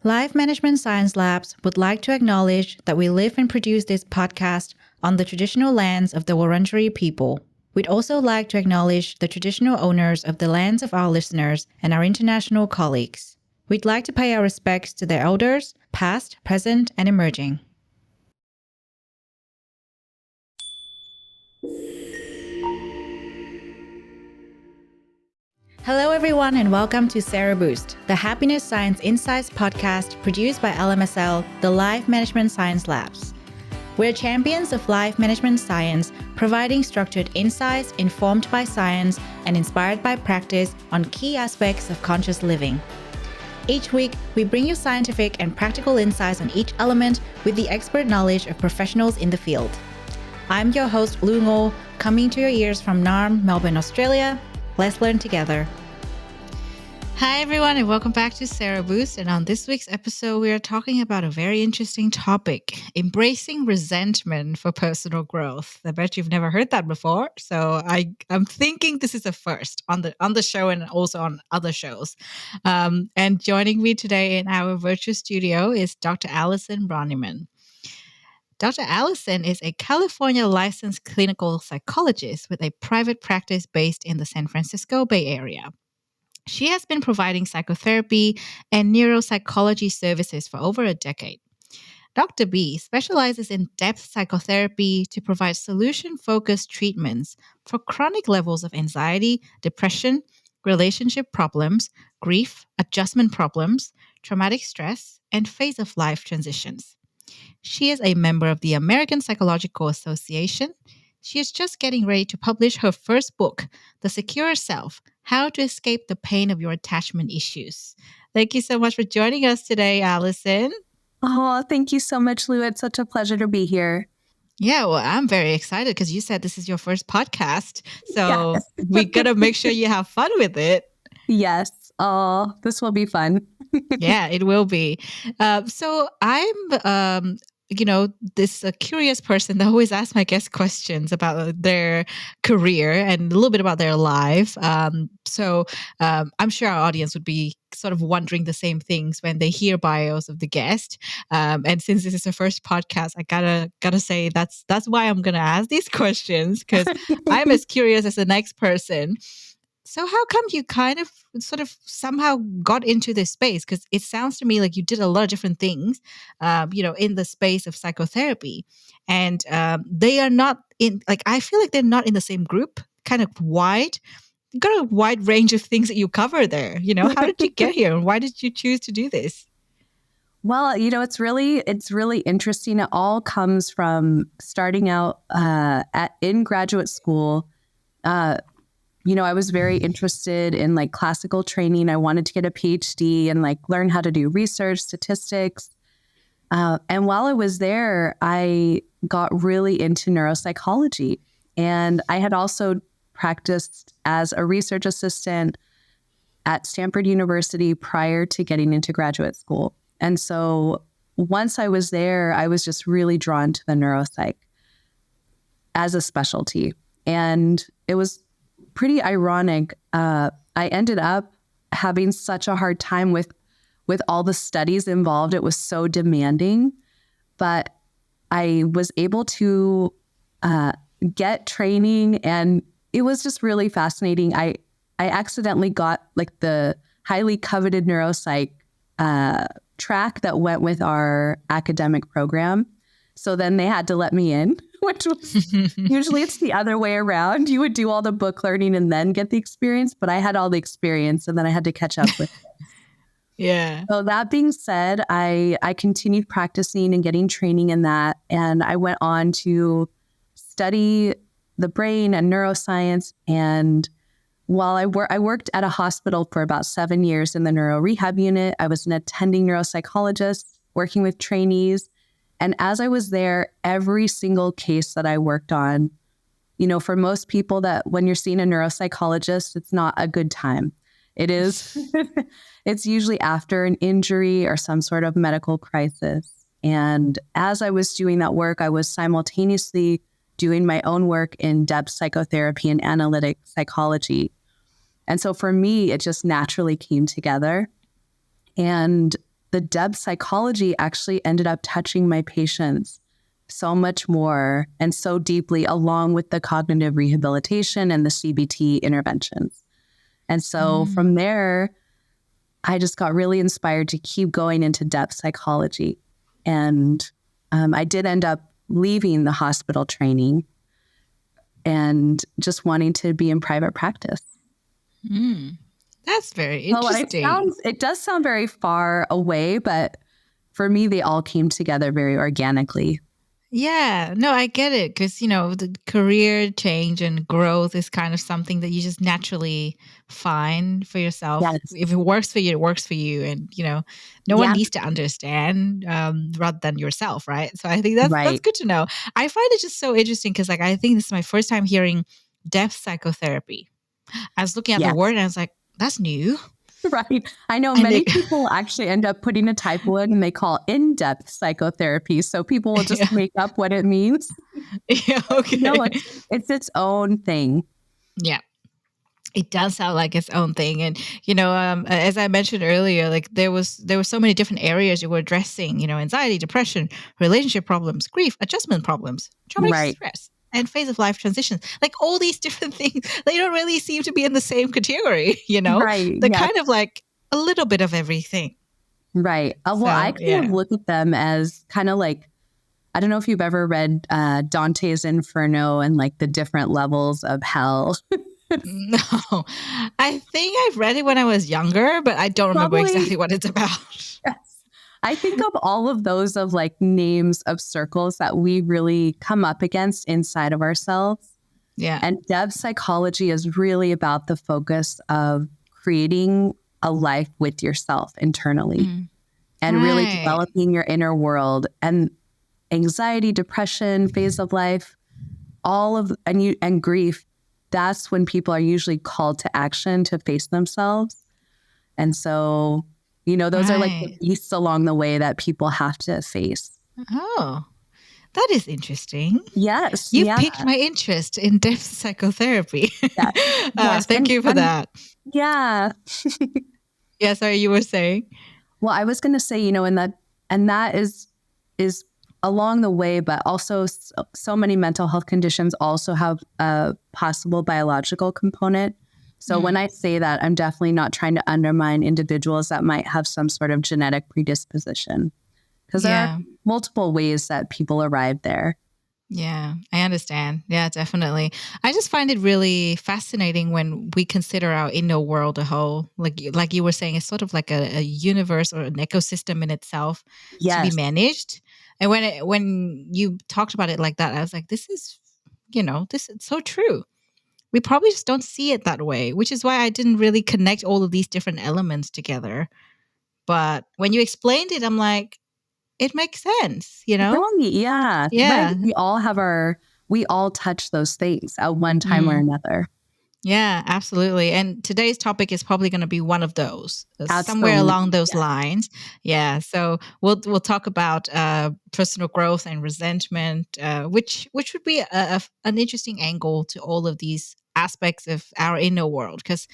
Life Management Science Labs would like to acknowledge that we live and produce this podcast on the traditional lands of the Wurundjeri people. We'd also like to acknowledge the traditional owners of the lands of our listeners and our international colleagues. We'd like to pay our respects to their elders, past, present, and emerging. Hello, everyone, and welcome to Sero Boost, the Happiness Science Insights podcast produced by LMSL, the Life Management Science Labs. We're champions of life management science, providing structured insights informed by science and inspired by practice on key aspects of conscious living. Each week, we bring you scientific and practical insights on each element with the expert knowledge of professionals in the field. I'm your host, Lu Ngo, coming to your ears from Naarm, Melbourne, Australia. Let's learn together. Hi, everyone, and welcome back to Sero Boost. And on this week's episode, we are talking about a very interesting topic, embracing resentment for personal growth. I bet you've never heard that before. So I'm thinking this is a first on the show and also on other shows. And joining me today in our virtual studio is Dr. Allison Broennimann. Dr. Allison is a California licensed clinical psychologist with a private practice based in the San Francisco Bay Area. She has been providing psychotherapy and neuropsychology services for over a decade. Dr. B specializes in depth psychotherapy to provide solution-focused treatments for chronic levels of anxiety, depression, relationship problems, grief, adjustment problems, traumatic stress, and phase-of-life transitions. She is a member of the American Psychological Association. She is just getting ready to publish her first book, The Secure Self: How to Escape the Pain of Your Attachment Issues. Thank you so much for joining us today, Allison. Oh, thank you so much, Lou. It's such a pleasure to be here. Yeah, well, I'm very excited because you said this is your first podcast. So yes. We got to make sure you have fun with it. Yes. Oh, this will be fun. Yeah, it will be. So I'm this curious person that always asks my guests questions about their career and a little bit about their life. So I'm sure our audience would be sort of wondering the same things when they hear bios of the guest. And since this is the first podcast, I gotta say that's why I'm gonna ask these questions, because I'm as curious as the next person. So how come you kind of sort of somehow got into this space? Because it sounds to me like you did a lot of different things, in the space of psychotherapy. And they are not in, like, I feel like they're not in the same group, kind of wide. You've got a wide range of things that you cover there. How did you get here and why did you choose to do this? Well, it's really interesting. It all comes from starting out in graduate school. I was very interested in like classical training. I wanted to get a Ph.D. and like learn how to do research, statistics. And while I was there, I got really into neuropsychology. And I had also practiced as a research assistant at Stanford University prior to getting into graduate school. And so once I was there, I was just really drawn to the neuropsych as a specialty. And it was pretty ironic. I ended up having such a hard time with all the studies involved. It was so demanding, but I was able to get training, and it was just really fascinating. I accidentally got like the highly coveted neuropsych track that went with our academic program. So then they had to let me in, which was usually it's the other way around. You would do all the book learning and then get the experience, but I had all the experience and then I had to catch up with it. Yeah. So that being said, I continued practicing and getting training in that. And I went on to study the brain and neuroscience. And while I worked at a hospital for about 7 years in the neuro rehab unit, I was an attending neuropsychologist working with trainees. And as I was there, every single case that I worked on, for most people that when you're seeing a neuropsychologist, it's not a good time. It is, it's usually after an injury or some sort of medical crisis. And as I was doing that work, I was simultaneously doing my own work in depth psychotherapy and analytic psychology. And so for me, it just naturally came together. And the depth psychology actually ended up touching my patients so much more and so deeply, along with the cognitive rehabilitation and the CBT interventions. And so from there, I just got really inspired to keep going into depth psychology. And I did end up leaving the hospital training and just wanting to be in private practice. That's very interesting. So it does sound very far away, but for me, they all came together very organically. Yeah, no, I get it. Because, the career change and growth is kind of something that you just naturally find for yourself. Yes. If it works for you, it works for you. And, no one needs to understand rather than yourself, right? So I think that's good to know. I find it just so interesting because, I think this is my first time hearing depth psychotherapy. I was looking at the word and I was like, that's new. Right. I know many people actually end up putting a typo in and they call in-depth psychotherapy. So people will just make up what it means. Yeah, okay. No, it's its own thing. Yeah. It does sound like its own thing. And, as I mentioned earlier, there were so many different areas you were addressing, anxiety, depression, relationship problems, grief, adjustment problems, traumatic stress, and phase of life transitions. All these different things, they don't really seem to be in the same category, Right. They're kind of like a little bit of everything. Right. Well, I kind of look at them as kind of like, I don't know if you've ever read Dante's Inferno and the different levels of hell. No, I think I've read it when I was younger, but I don't remember exactly what it's about. Yes. I think of all of those of names of circles that we really come up against inside of ourselves. Yeah. And depth psychology is really about the focus of creating a life with yourself internally and really developing your inner world. And anxiety, depression, phase of life, and grief, that's when people are usually called to action to face themselves. And so, those are the beasts along the way that people have to face. Oh, that is interesting. Yes. You piqued my interest in depth psychotherapy. Yes. Thank you for that. Yeah. Yeah, sorry, you were saying? Well, I was going to say, and that is along the way, but also so many mental health conditions also have a possible biological component. So when I say that, I'm definitely not trying to undermine individuals that might have some sort of genetic predisposition, because there are multiple ways that people arrive there. Yeah, I understand. Yeah, definitely. I just find it really fascinating when we consider our inner world a whole. Like you were saying, it's sort of like a universe or an ecosystem in itself to be managed. And when you talked about it like that, I was like, this is so true. We probably just don't see it that way, which is why I didn't really connect all of these different elements together. But when you explained it, I'm like, it makes sense, Right, yeah. Yeah. Right? We all touch those things at one time or another. Yeah, absolutely. And today's topic is probably going to be one of those, somewhere along those lines. Yeah. So we'll talk about personal growth and resentment, which would be an interesting angle to all of these aspects of our inner world. Because,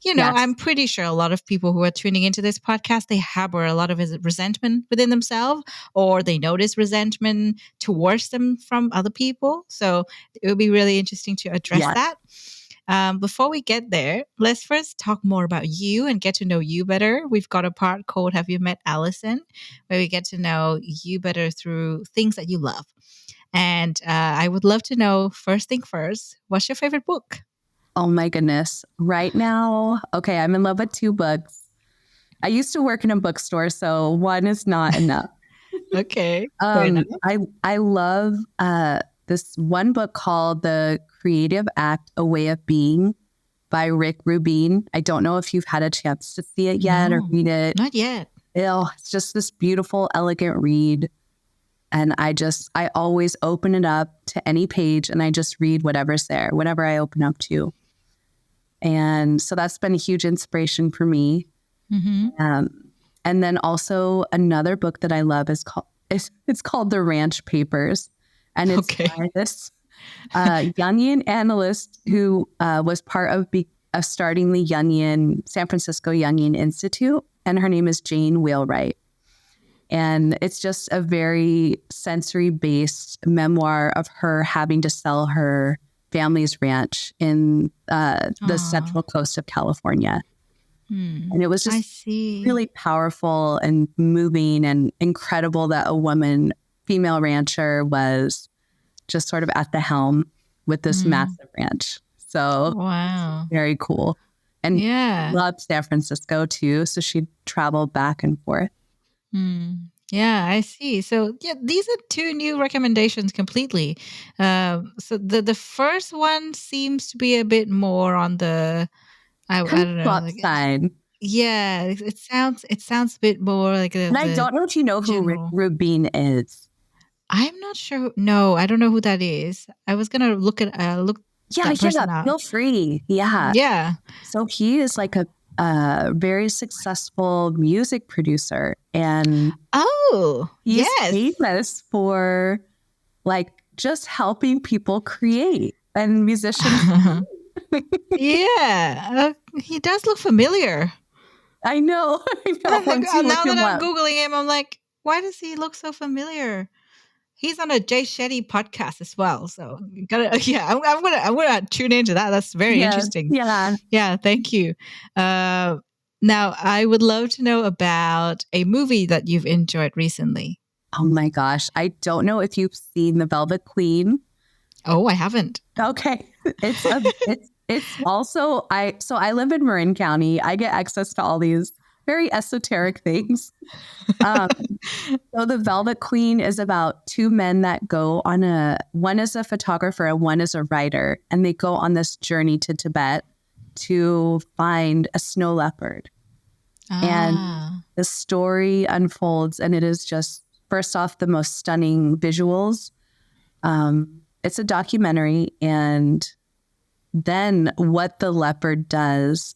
I'm pretty sure a lot of people who are tuning into this podcast, they harbor a lot of resentment within themselves, or they notice resentment towards them from other people. So it would be really interesting to address that. Before we get there, let's first talk more about you and get to know you better. We've got a part called Have You Met Allison, where we get to know you better through things that you love. And I would love to know, first thing first, what's your favorite book? Oh my goodness. Right now, okay, I'm in love with 2 books. I used to work in a bookstore, so one is not enough. Okay. I love this one book called The Creative Act, A Way of Being by Rick Rubin. I don't know if you've had a chance to see it yet or read it. Not yet. It's just this beautiful, elegant read. And I always open it up to any page and I just read whatever's there, whatever I open up to. And so that's been a huge inspiration for me. And then also another book that I love is called The Ranch Papers. And it's by this Jungian analyst who was part of starting the San Francisco Jungian Institute. And her name is Jane Wheelwright. And it's just a very sensory-based memoir of her having to sell her family's ranch in the central coast of California. And it was I just see. really powerful and moving and incredible that a female rancher was just sort of at the helm with this massive ranch. So Wow. very cool. And loved San Francisco too. So she traveled back and forth. Yeah, I see. So yeah, these are two new recommendations completely. So the first one seems to be a bit more on the I don't know, Plot like side. yeah, it sounds a bit more like And I the don't know if you know who Rick general. Rubin is. I'm not sure. No, I don't know who that is. I was gonna look Yeah, that person up. feel free. Yeah. Yeah. So he is like a very successful music producer, and Oh, he's yes. famous for like just helping people create and musicians. Yeah, he does look familiar. I know. Once you look Now that him I'm up. Googling him, I'm like, why does he look so familiar? He's on a Jay Shetty podcast as well. So I'm gonna tune into that. That's very Yes. interesting. Yeah. Yeah, thank you. Now I would love to know about a movie that you've enjoyed recently. Oh my gosh. I don't know if you've seen The Velvet Queen. Oh, I haven't. Okay. It's also I live in Marin County. I get access to all these very esoteric things. So The Velvet Queen is about two men that go on one is a photographer and one is a writer, and they go on this journey to Tibet to find a snow leopard. And the story unfolds, and it is just, first off, the most stunning visuals. It's a documentary, and then what the leopard does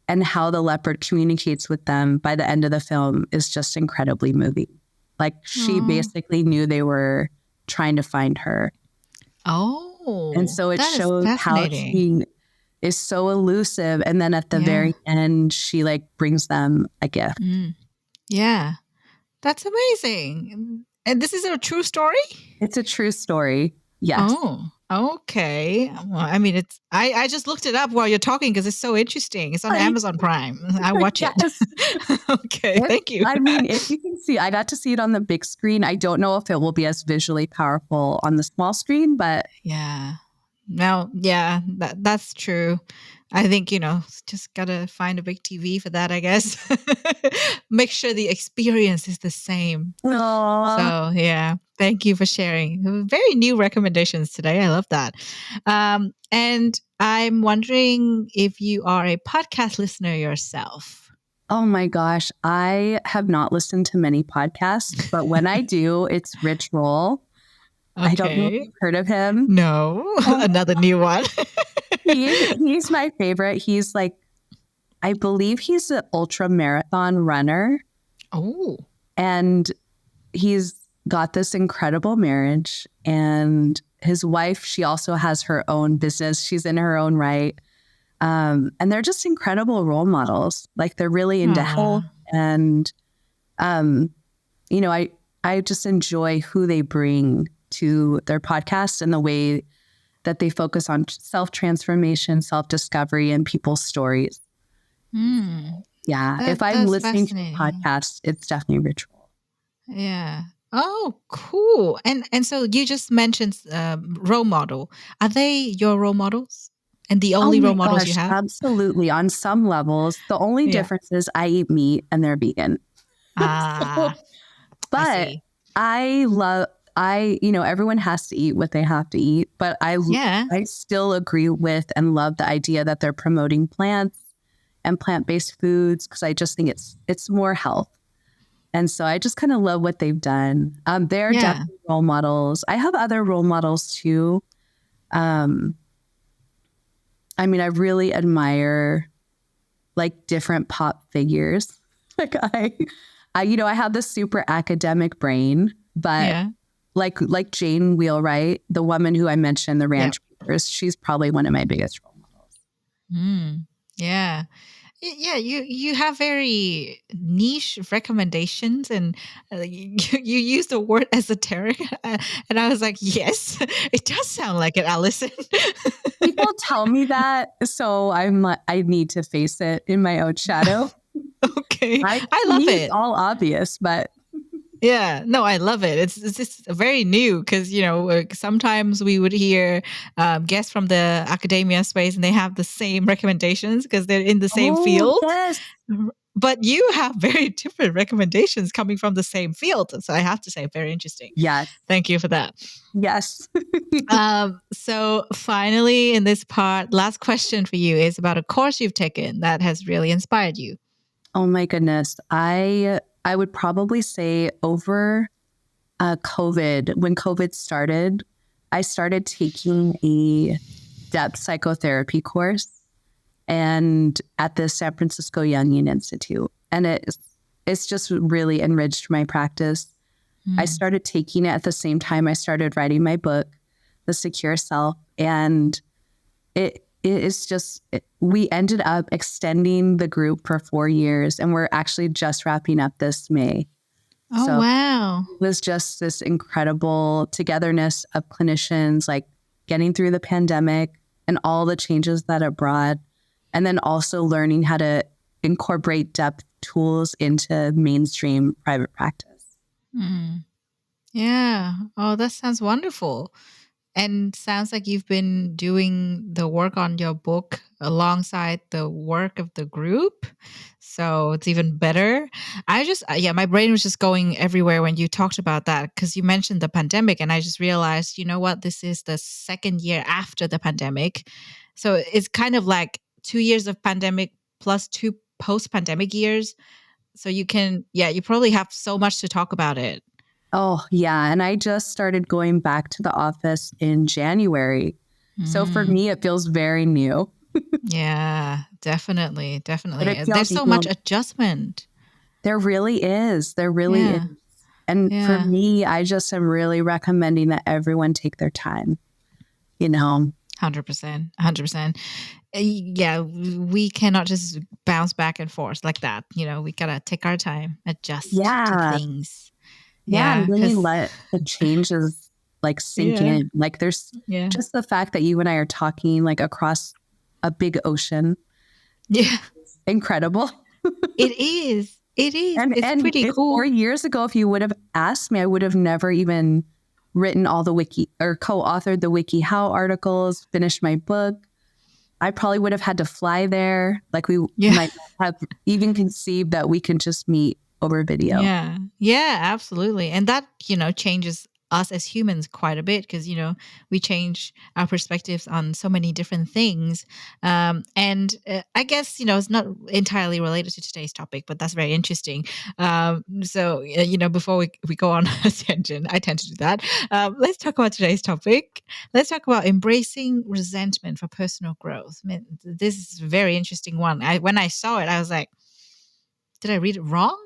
and how the leopard communicates with them by the end of the film is just incredibly moving. Like she basically knew they were trying to find her. Oh, and so it that is shows how fascinating. she is so elusive. And then at the very end, she like brings them a gift. Yeah, that's amazing. And this is a true story? It's a true story. Yes. Oh, okay. Well, I mean, I just looked it up while you're talking because it's so interesting. It's on Amazon Prime. I watch it. Okay, thank you. I mean, if you can see, I got to see it on the big screen. I don't know if it will be as visually powerful on the small screen, but yeah. No, yeah, that's true. I think, just gotta find a big TV for that, I guess. Make sure the experience is the same. Aww. So, yeah, thank you for sharing. Very new recommendations today. I love that. And I'm wondering if you are a podcast listener yourself. Oh my gosh. I have not listened to many podcasts, but when I do, it's Rich Roll. Okay. I don't know if you've heard of him. No, another new one. He's my favorite. He's like, I believe he's an ultra marathon runner. Oh. And he's got this incredible marriage. And his wife, she also has her own business. She's in her own right. And they're just incredible role models. Like they're really into health. And, I just enjoy who they bring to their podcast and the way that they focus on self-transformation, self-discovery, and people's stories. Yeah. If I'm listening to a podcast, it's definitely Ritual. Yeah. Oh, cool. And so you just mentioned role model. Are they your role models? And the only role models you have? Absolutely. On some levels, the only difference is I eat meat and they're vegan. But everyone has to eat what they have to eat. But I still agree with and love the idea that they're promoting plants and plant-based foods because I just think it's more health. And so I just kind of love what they've done. They're definitely role models. I have other role models too. I mean, I really admire like different pop figures. Like I have this super academic brain, but like Jane Wheelwright, the woman who I mentioned, the Ranch Papers, she's probably one of my biggest role models. Yeah. Yeah, you have very niche recommendations, and you use the word esoteric, and I was like, yes, it does sound like it, Allison. People tell me that, so I'm like, I need to face it in my own shadow. Okay, I I To love me, it's it. all obvious, but Yeah, no, I love it. It's just very new because sometimes we would hear guests from the academia space and they have the same recommendations because they're in the same oh field. yes, But you have very different recommendations coming from the same field. So I have to say, very interesting. yes, Thank you for that. yes. So finally, in this part, last question for you is about a course you've taken that has really inspired you. Oh my goodness, I would probably say over COVID, when COVID started, I started taking a depth psychotherapy course and at the San Francisco Jungian Institute. And it's just really enriched my practice. I started taking it at the same time I started writing my book, The Secure Self. And we ended up extending the group for 4 years, and we're actually just wrapping up this May. Oh, So wow. it was just this incredible togetherness of clinicians, like getting through the pandemic and all the changes that it brought. And then also learning how to incorporate depth tools into mainstream private practice. Mm. Yeah. Oh, that sounds wonderful. And sounds like you've been doing the work on your book alongside the work of the group. So it's even better. My brain was just going everywhere when you talked about that because you mentioned the pandemic. And I just realized, you know what? This is the second year after the pandemic. So it's kind of like 2 years of pandemic plus 2 post pandemic years. So you probably have so much to talk about it. Oh, yeah. And I just started going back to the office in January. So for me, it feels very new, Yeah, definitely, but definitely. it There's feels, so much adjustment. there really is. There really is. Yeah, And for yeah, me, I just am really recommending that everyone take their time, you know? 100%, 100%. Yeah, we cannot just bounce back and forth like that. We gotta take our time, adjust to Yeah. things. Yeah. Yeah, And really because let the changes like sink yeah, in. Like there's yeah, just the fact that you and I are talking like across a big ocean. yeah. Incredible. It is. It is. It's And pretty it's 4 cool. years ago, if you would have asked me, I would have never even written all the wiki or co-authored the WikiHow articles, finished my book. I probably would have had to fly there. Like we Yeah. might not have even conceived that we can just meet over video. Yeah. Yeah, absolutely. And that, changes us as humans quite a bit because, we change our perspectives on so many different things. And I guess, it's not entirely related to today's topic, but that's very interesting. Before we go on a tangent, I tend to do that. Let's talk about today's topic. Let's talk about embracing resentment for personal growth. I mean, this is a very interesting one. When I saw it, I was like, did I read it wrong?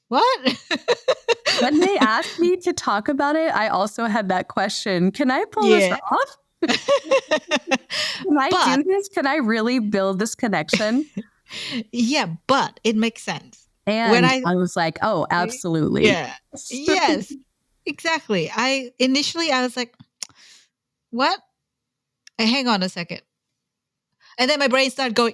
What? When they asked me to talk about it, I also had that question. Can I pull this Yeah. off? Can I do this? Can I really build this connection? Yeah, but it makes sense. When And I was like, oh, absolutely. yeah. Yes. Exactly. I was like, what? Hang on a second. And then my brain started going,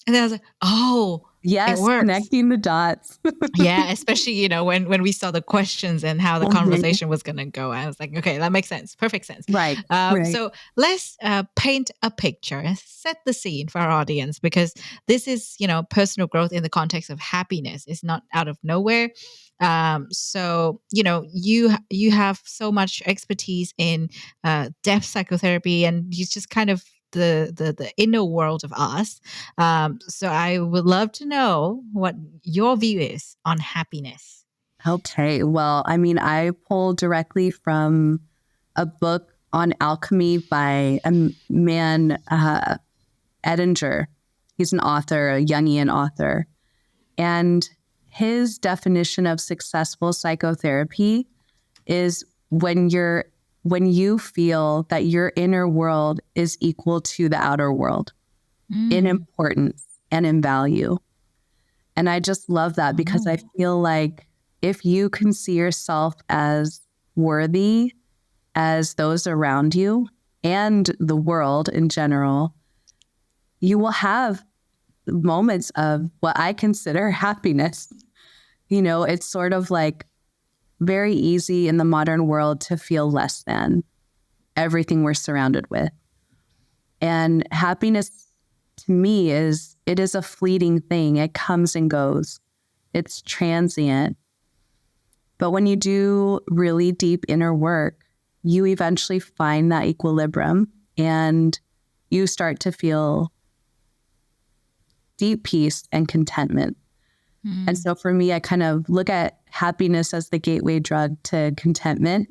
and then I was like, oh, it Yes, works. connecting the dots. Yeah, especially, when we saw the questions and how the conversation was going to go. I was like, okay, that makes sense. Perfect sense. Right. Right. So let's paint a picture and set the scene for our audience because this is, personal growth in the context of happiness. It's not out of nowhere. So, you have so much expertise in depth psychotherapy and you just kind of the inner world of us. So I would love to know what your view is on happiness. Okay. Well, I mean, I pulled directly from a book on alchemy by a man, Edinger. He's an author, a Jungian author. And his definition of successful psychotherapy is when you feel that your inner world is equal to the outer world in importance. and in value. And I just love that because I feel like if you can see yourself as worthy as those around you and the world in general, you will have moments of what I consider happiness. It's sort of like very easy in the modern world to feel less than everything we're surrounded with. And happiness to me is a fleeting thing. It comes and goes. It's transient. But when you do really deep inner work, you eventually find that equilibrium and you start to feel deep peace and contentment. And so for me, I kind of look at happiness as the gateway drug to contentment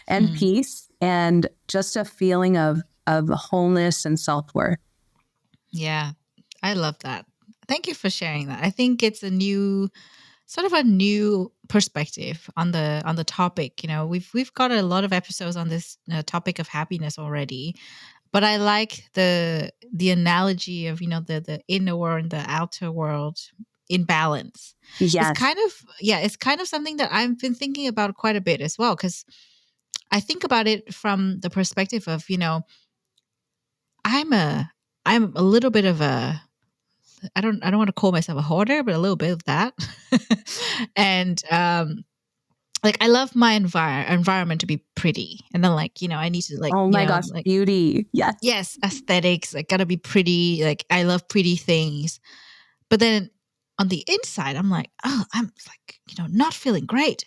and peace and just a feeling of wholeness and self-worth. Yeah, I love that. Thank you for sharing that. I think it's a new perspective on the topic. We've got a lot of episodes on this topic of happiness already, but I like the analogy of the inner world and the outer world in balance. It's Yes. kind of something that I've been thinking about quite a bit as well, because I think about it from the perspective of I'm a little bit of a, I don't want to call myself a hoarder, but a little bit of that. And like I love my environment to be pretty, and then I need to Oh my gosh, beauty. Yes. yes, aesthetics, like gotta be pretty. Like I love pretty things, but then on the inside, I'm like, oh, I'm like not feeling great,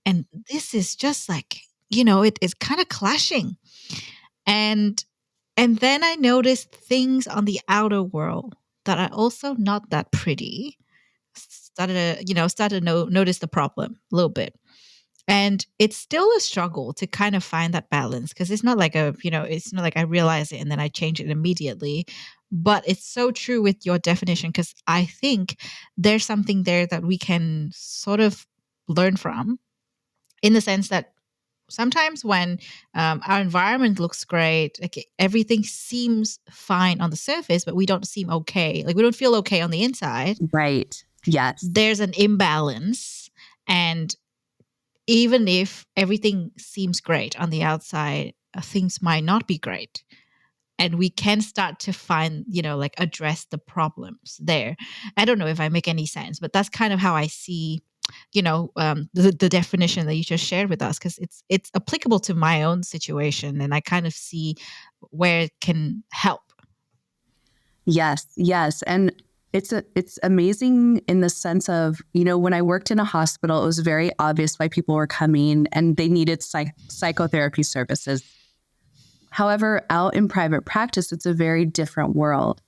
and this is just like it's kind of clashing, and then I noticed things on the outer world that are also not that pretty. Started to notice the problem a little bit. And it's still a struggle to kind of find that balance, because it's not like it's not like I realize it and then I change it immediately. But it's so true with your definition, because I think there's something there that we can sort of learn from, in the sense that sometimes when our environment looks great, like everything seems fine on the surface, but we don't seem okay. Like we don't feel okay on the inside. Right. Yes. There's an imbalance. And even if everything seems great on the outside, things might not be great. And we can start to find, like address the problems there. I don't know if I make any sense, but that's kind of how I see, the definition that you just shared with us, because it's applicable to my own situation, and I kind of see where it can help. Yes. Yes. And it's amazing in the sense of, when I worked in a hospital, it was very obvious why people were coming and they needed psychotherapy services. However, out in private practice, it's a very different world.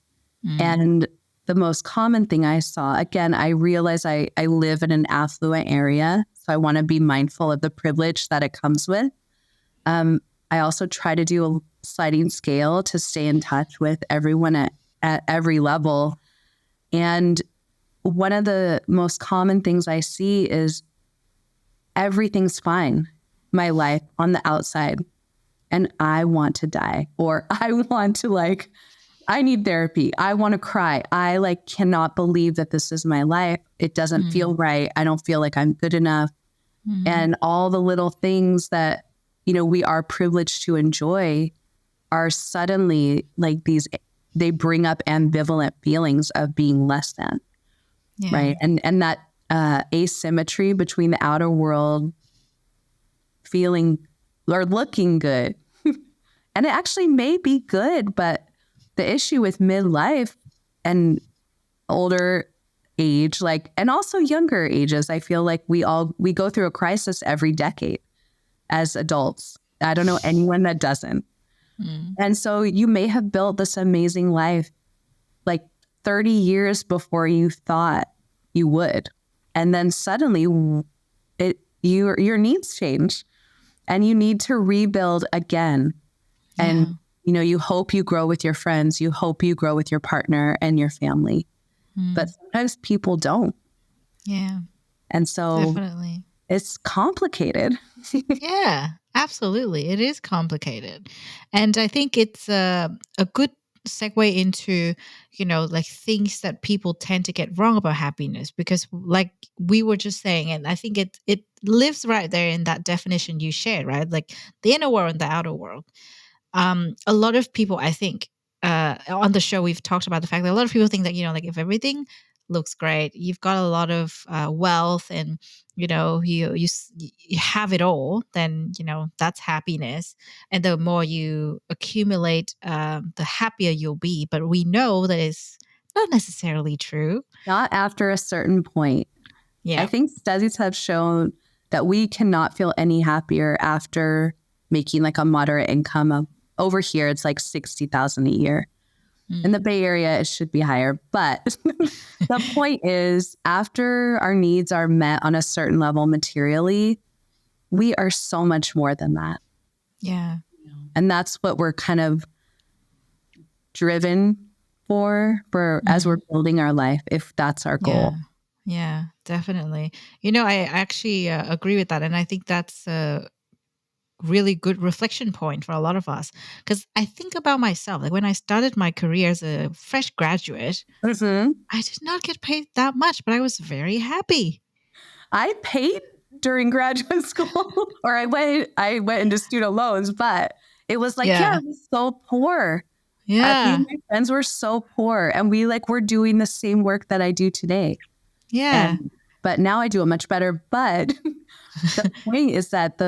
And the most common thing I saw, again, I realize I live in an affluent area, so I want to be mindful of the privilege that it comes with. I also try to do a sliding scale to stay in touch with everyone at every level. And one of the most common things I see is everything's fine, my life on the outside, and I want to die, or I want to I need therapy. I want to cry. I cannot believe that this is my life. It doesn't feel right. I don't feel like I'm good enough. And all the little things that, we are privileged to enjoy are suddenly they bring up ambivalent feelings of being less than. Yeah. Right. And that asymmetry between the outer world feeling or looking good. And it actually may be good, but the issue with midlife and older age, and also younger ages, I feel like we go through a crisis every decade as adults. I don't know anyone that doesn't. And so you may have built this amazing life 30 years before you thought you would. And then suddenly your needs change and you need to rebuild again. Yeah. And you hope you grow with your friends. You hope you grow with your partner and your family. But sometimes people don't. Yeah. And so definitely, it's complicated. Yeah, absolutely. It is complicated. And I think it's a good segue into, like things that people tend to get wrong about happiness, because like we were just saying, and I think it lives right there in that definition you shared, right? Like the inner world and the outer world. A lot of people, I think, on the show, we've talked about the fact that a lot of people think that, like if everything looks great, you've got a lot of wealth, and, you have it all, then, that's happiness. And the more you accumulate, the happier you'll be. But we know that it's not necessarily true. Not after a certain point. I Yeah. think studies have shown that we cannot feel any happier after making like a moderate income of, over here, it's like 60,000 a year. In the Bay Area, it should be higher. But the point is, after our needs are met on a certain level materially, we are so much more than that. Yeah. And that's what we're kind of driven for as we're building our life, if that's our goal. Yeah, definitely. I actually agree with that. And I think that's a really good reflection point for a lot of us. Because I think about myself, like when I started my career as a fresh graduate, I did not get paid that much, but I was very happy. I paid during graduate school, or I went into student loans, but it was like, I was so poor. Me and my friends were so poor, and we were doing the same work that I do today. Yeah. But now I do it much better. But the point is that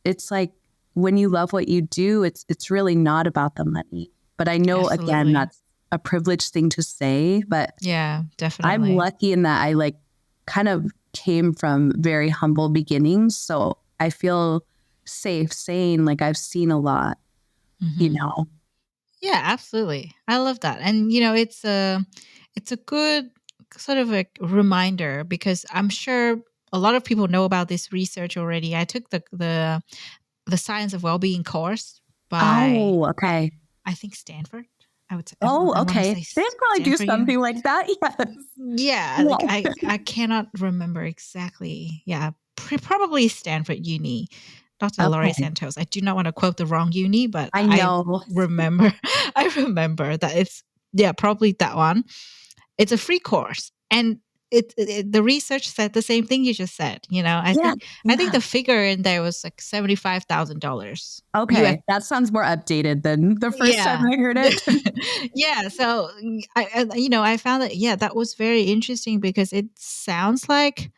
it's like when you love what you do, it's really not about the money. But I know, again, that's a privileged thing to say, but yeah, definitely. I'm lucky in that I kind of came from very humble beginnings. So I feel safe saying I've seen a lot, Yeah, absolutely. I love that. And, it's a good sort of a reminder, because I'm sure a lot of people know about this research already. I took the Science of Wellbeing course by, okay. I think Stanford. I would say. Okay. They probably do something like that. Yes. Yeah. I cannot remember exactly. Yeah. Probably Stanford Uni. Dr. Laurie Santos. I do not want to quote the wrong uni, but I know. I remember that it's, probably that one. It's a free course. And the research said the same thing you just said. I think the figure in there was like $75,000. Okay, that sounds more updated than the first time I heard it. Yeah, so I found that that was very interesting, because it sounds like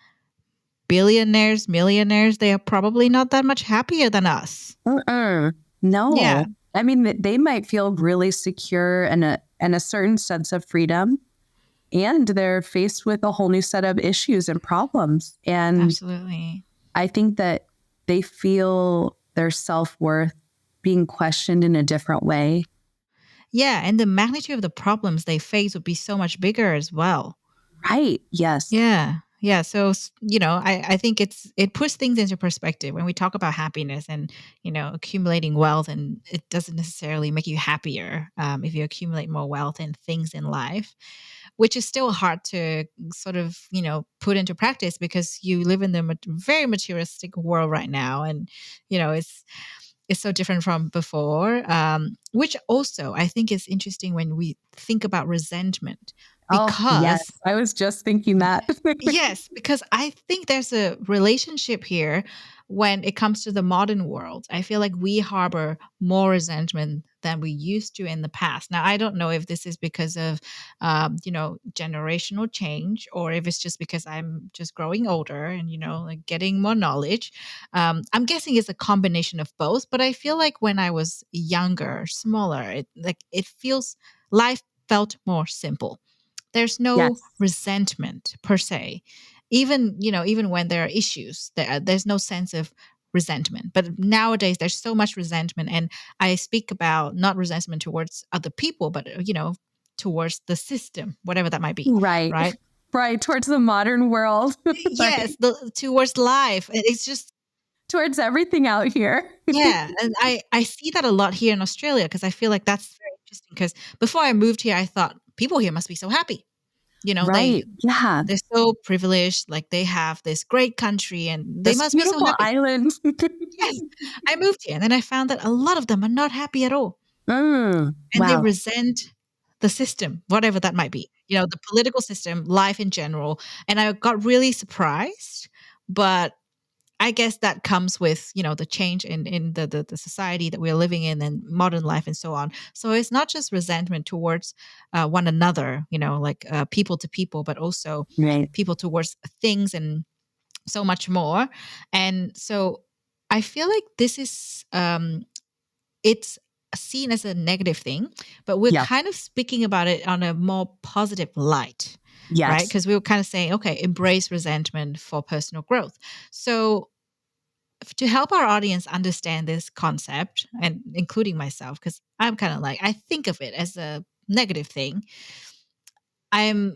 billionaires, millionaires, they are probably not that much happier than us. No. Yeah. I mean, they might feel really secure and a certain sense of freedom. And they're faced with a whole new set of issues and problems. And absolutely, I think that they feel their self-worth being questioned in a different way. Yeah. And the magnitude of the problems they face would be so much bigger as well. Right. Yes. Yeah. Yeah. So, I think it puts things into perspective when we talk about happiness and, accumulating wealth, and it doesn't necessarily make you happier if you accumulate more wealth and things in life, which is still hard to sort of, put into practice, because you live in the very materialistic world right now. And, it's so different from before, which also I think is interesting when we think about resentment. Because yes, I was just thinking that. yes, because I think there's a relationship here when it comes to the modern world. I feel like we harbor more resentment than we used to in the past. Now, I don't know if this is because of, generational change, or if it's just because I'm just growing older and, getting more knowledge. I'm guessing it's a combination of both, but I feel like when I was younger, smaller, life felt more simple. There's no resentment per se. Even when there are issues, there's no sense of resentment. But nowadays there's so much resentment, and I speak about not resentment towards other people, but towards the system, whatever that might be. Right. Towards the modern world. Yes, towards life. It's just towards everything out here. Yeah, and I see that a lot here in Australia, because I feel like that's very interesting, because before I moved here, I thought people here must be so happy. They're so privileged, like they have this great country and they must be so happy. Island. Yes, I moved here and then I found that a lot of them are not happy at all. They They resent the system, whatever that might be, the political system, life in general. And I got really surprised, but I guess that comes with, the change in the society that we're living in and modern life and so on. So it's not just resentment towards one another, like people to people, but also Right. people towards things and so much more. And so I feel like this is, it's seen as a negative thing, but we're Yeah. kind of speaking about it on a more positive light, right? Yes. Because we were kind of saying, okay, embrace resentment for personal growth. So to help our audience understand this concept, and including myself, because I'm kind of like, I think of it as a negative thing. I'm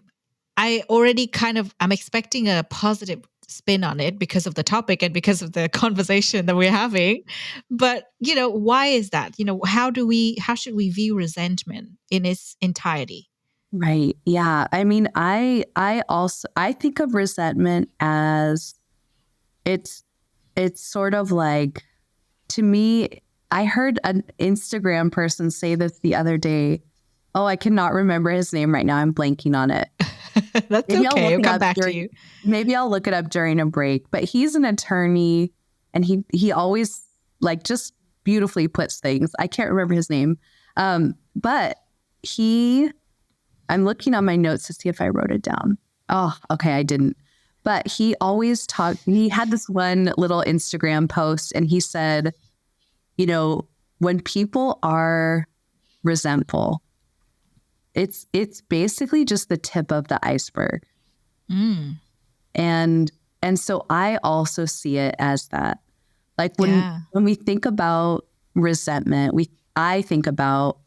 expecting a positive spin on it because of the topic and because of the conversation that we're having. But, why is that? How should we view resentment in its entirety? Right. Yeah. I mean, I think of resentment as it's sort of like, to me, I heard an Instagram person say this the other day. Oh, I cannot remember his name right now. I'm blanking on it. That's Maybe I'll okay. look I'll it come up back to during you. maybe I'll look it up during a break. But he's an attorney, and he always like just beautifully puts things. I can't remember his name. But I'm looking on my notes to see if I wrote it down. Oh, okay, I didn't. But he had this one little Instagram post, and he said, when people are resentful, it's basically just the tip of the iceberg. Mm, And so I also see it as that. Like yeah. when we think about resentment, I think about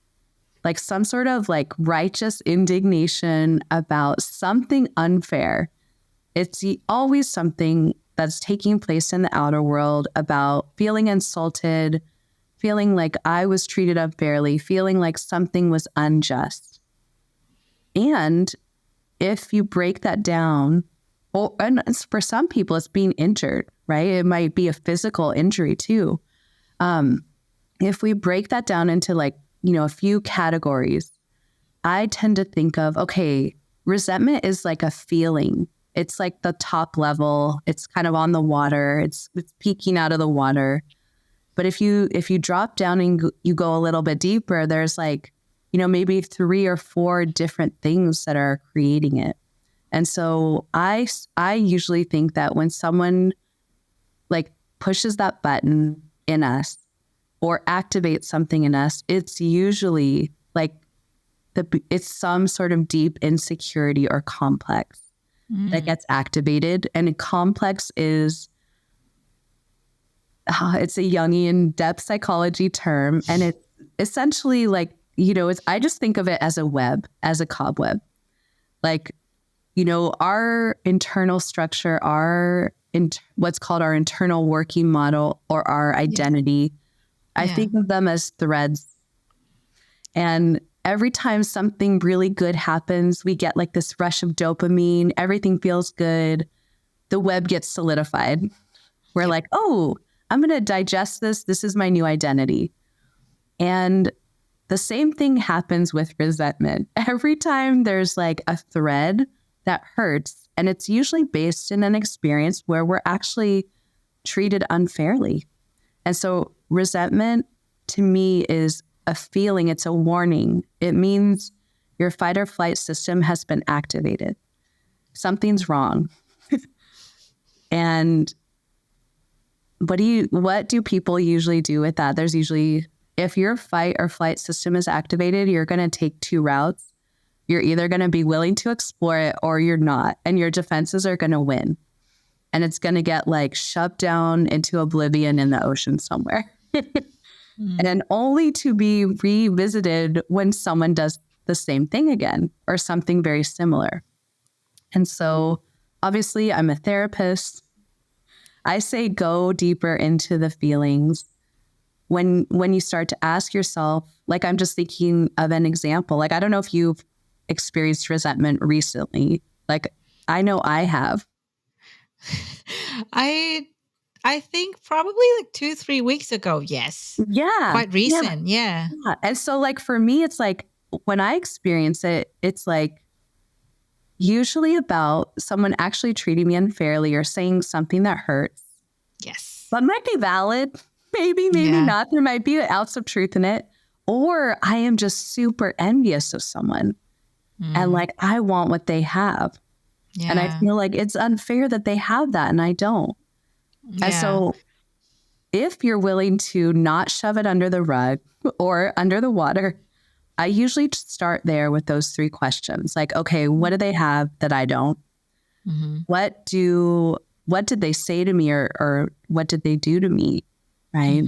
like some sort of like righteous indignation about something unfair. It's always something that's taking place in the outer world, about feeling insulted, feeling like I was treated unfairly, feeling like something was unjust. And if you break that down, and for some people, it's being injured, right? It might be a physical injury too. If we break that down into like, a few categories, I tend to think of, okay, resentment is like a feeling. It's like the top level. It's kind of on the water. It's peeking out of the water. But if you drop down and you go a little bit deeper, there's like, maybe 3 or 4 different things that are creating it. And so I usually think that when someone like pushes that button in us or activates something in us, it's usually like it's some sort of deep insecurity or complex that gets activated. And a complex is, it's a Jungian depth psychology term. And it's essentially like, I just think of it as a web, as a cobweb. Like, our internal structure, what's called our internal working model or our identity, I think of them as threads. And every time something really good happens, we get like this rush of dopamine. Everything feels good. The web gets solidified. We're like, oh, I'm going to digest this. This is my new identity. And the same thing happens with resentment. Every time there's like a thread that hurts, and it's usually based in an experience where we're actually treated unfairly. And so resentment to me is a feeling, it's a warning. It means your fight or flight system has been activated. Something's wrong. And what do people usually do with that? There's usually, if your fight or flight system is activated, you're going to take 2 routes. You're either going to be willing to explore it or you're not. And your defenses are going to win. And it's going to get like shoved down into oblivion in the ocean somewhere. And only to be revisited when someone does the same thing again or something very similar. And so obviously I'm a therapist. I say go deeper into the feelings. When you start to ask yourself, like I'm just thinking of an example, like I don't know if you've experienced resentment recently. Like I know I have. I think probably like 2-3 weeks ago. Yes. Yeah. Quite recent. Yeah. And so like for me, it's like when I experience it, it's like usually about someone actually treating me unfairly or saying something that hurts. Yes. But might be valid. Maybe not. There might be an ounce of truth in it. Or I am just super envious of someone. And like, I want what they have. Yeah. And I feel like it's unfair that they have that and I don't. Yeah. And so if you're willing to not shove it under the rug or under the water, I usually start there with those 3 questions. Like, okay, what do they have that I don't? What did they say to me or what did they do to me? Right.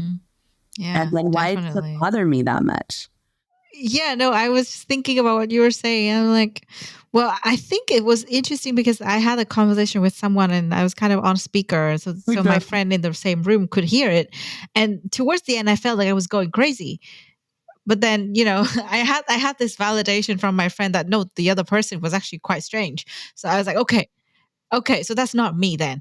Yeah. And then why does it bother me that much? Yeah, no, I was thinking about what you were saying. I'm like, well, I think it was interesting because I had a conversation with someone and I was kind of on speaker. So my friend in the same room could hear it. And towards the end, I felt like I was going crazy. But then, I had this validation from my friend that no, the other person was actually quite strange. So I was like, okay, so that's not me then.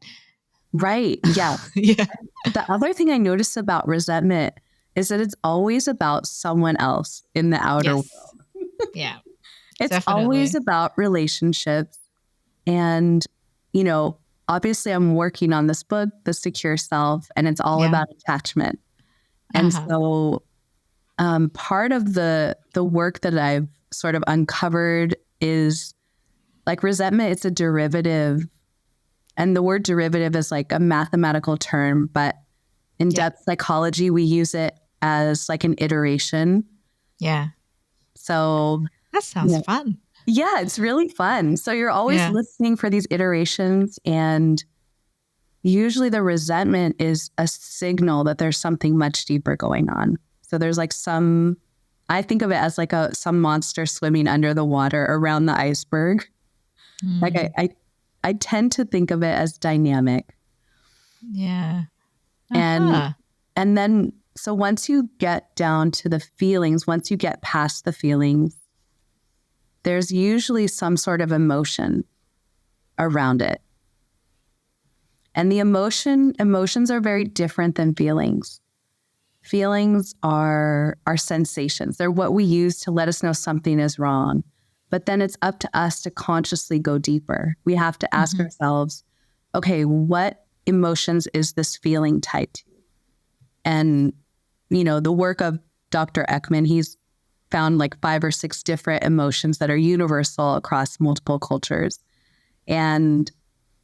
Right. Yeah. Yeah. The other thing I notice about resentment is that it's always about someone else in the outer world. Yeah. It's definitely. always about relationships. And, obviously I'm working on this book, The Secure Self, and it's all about attachment. And so part of the work that I've sort of uncovered is like resentment. It's a derivative. And the word derivative is like a mathematical term, but in depth psychology, we use it as like an iteration. Yeah. So that sounds fun. Yeah, it's really fun. So you're always listening for these iterations, and usually the resentment is a signal that there's something much deeper going on. So there's like I think of it as like some monster swimming under the water around the iceberg. Like I tend to think of it as dynamic. Yeah. And then, so once you get down to the feelings, once you get past the feelings, there's usually some sort of emotion around it. And the emotions are very different than feelings. Feelings are sensations. They're what we use to let us know something is wrong. But then it's up to us to consciously go deeper. We have to ask ourselves, okay, what emotions is this feeling tied to? And, the work of Dr. Ekman, he's found like 5 or 6 different emotions that are universal across multiple cultures. And,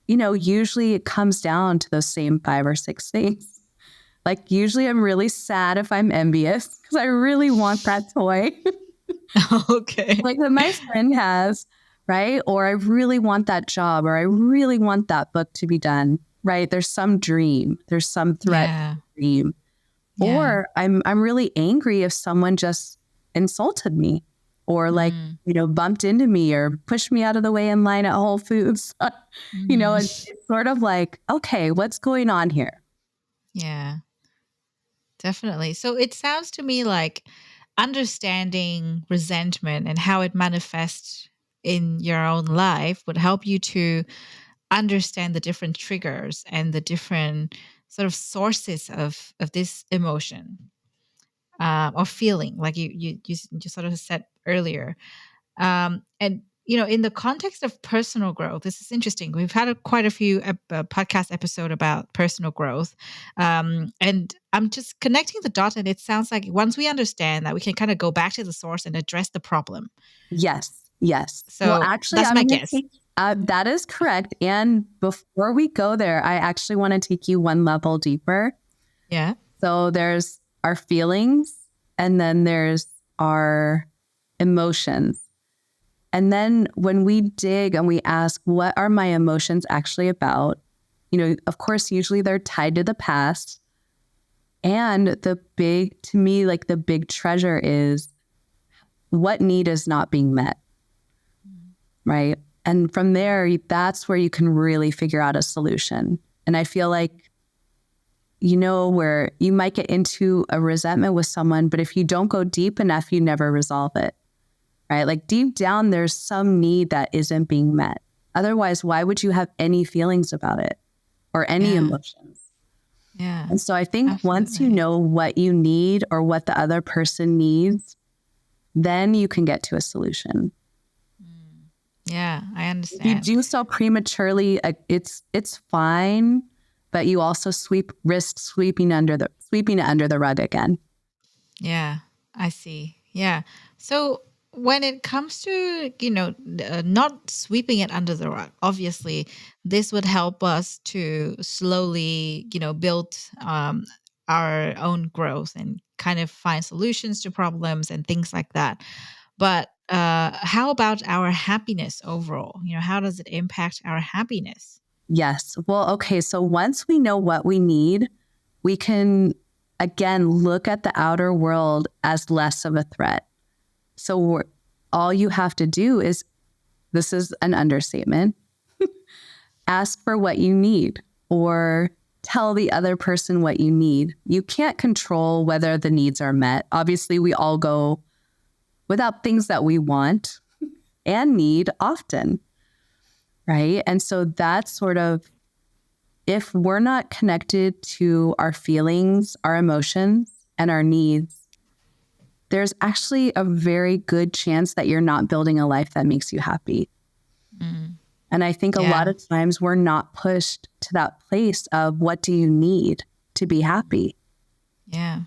usually it comes down to those same 5 or 6 things. Like usually I'm really sad if I'm envious because I really want that toy. Okay. Like that my friend has, right? Or I really want that job, or I really want that book to be done, right? There's some dream. There's some threat to the dream. Yeah. Or I'm really angry if someone just insulted me or like, bumped into me or pushed me out of the way in line at Whole Foods. It's sort of like, okay, what's going on here? Yeah, definitely. So it sounds to me like understanding resentment and how it manifests in your own life would help you to understand the different triggers and the different sort of sources of this emotion or feeling, like you sort of said earlier. And in the context of personal growth, this is interesting. We've had quite a few podcast episode about personal growth, and I'm just connecting the dot. And it sounds like once we understand that, we can kind of go back to the source and address the problem. Yes. So well, actually, that's my guess. That is correct. And before we go there, I actually want to take you one level deeper. Yeah. So there's our feelings, and then there's our emotions. And then when we dig and we ask, what are my emotions actually about? Of course, usually they're tied to the past. And the big treasure is what need is not being met, right? And from there, that's where you can really figure out a solution. And I feel like, where you might get into a resentment with someone, but if you don't go deep enough, you never resolve it. Right? Like deep down, there's some need that isn't being met. Otherwise, why would you have any feelings about it or any emotions? Yeah. And so I think once you know what you need or what the other person needs, then you can get to a solution. Yeah, I If you understand. do so prematurely, it's fine, but you also risk sweeping it under the rug again. Yeah, I see. Yeah. So when it comes to, not sweeping it under the rug, obviously, this would help us to slowly, build our own growth and kind of find solutions to problems and things like that. But how about our happiness overall? How does it impact our happiness? Yes. Well, okay. So once we know what we need, we can again look at the outer world as less of a threat. So all you have to do is, this is an understatement, ask for what you need or tell the other person what you need. You can't control whether the needs are met. Obviously, we all go without things that we want and need often, right? And so that's sort of, if we're not connected to our feelings, our emotions, and our needs, there's actually a very good chance that you're not building a life that makes you happy. Mm. And I think a lot of times we're not pushed to that place of, what do you need to be happy? Yeah.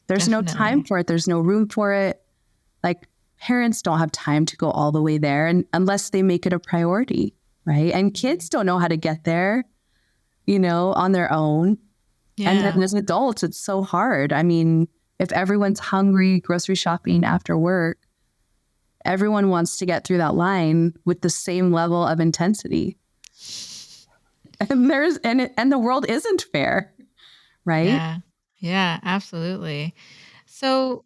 There's no Definitely. time for it. There's no room for it. Like, parents don't have time to go all the way there, and unless they make it a priority, right? And kids don't know how to get there, on their own. Yeah. And then as adults, it's so hard. I mean, if everyone's hungry, grocery shopping after work, everyone wants to get through that line with the same level of intensity. And the world isn't fair, right? Yeah. Yeah, absolutely. So,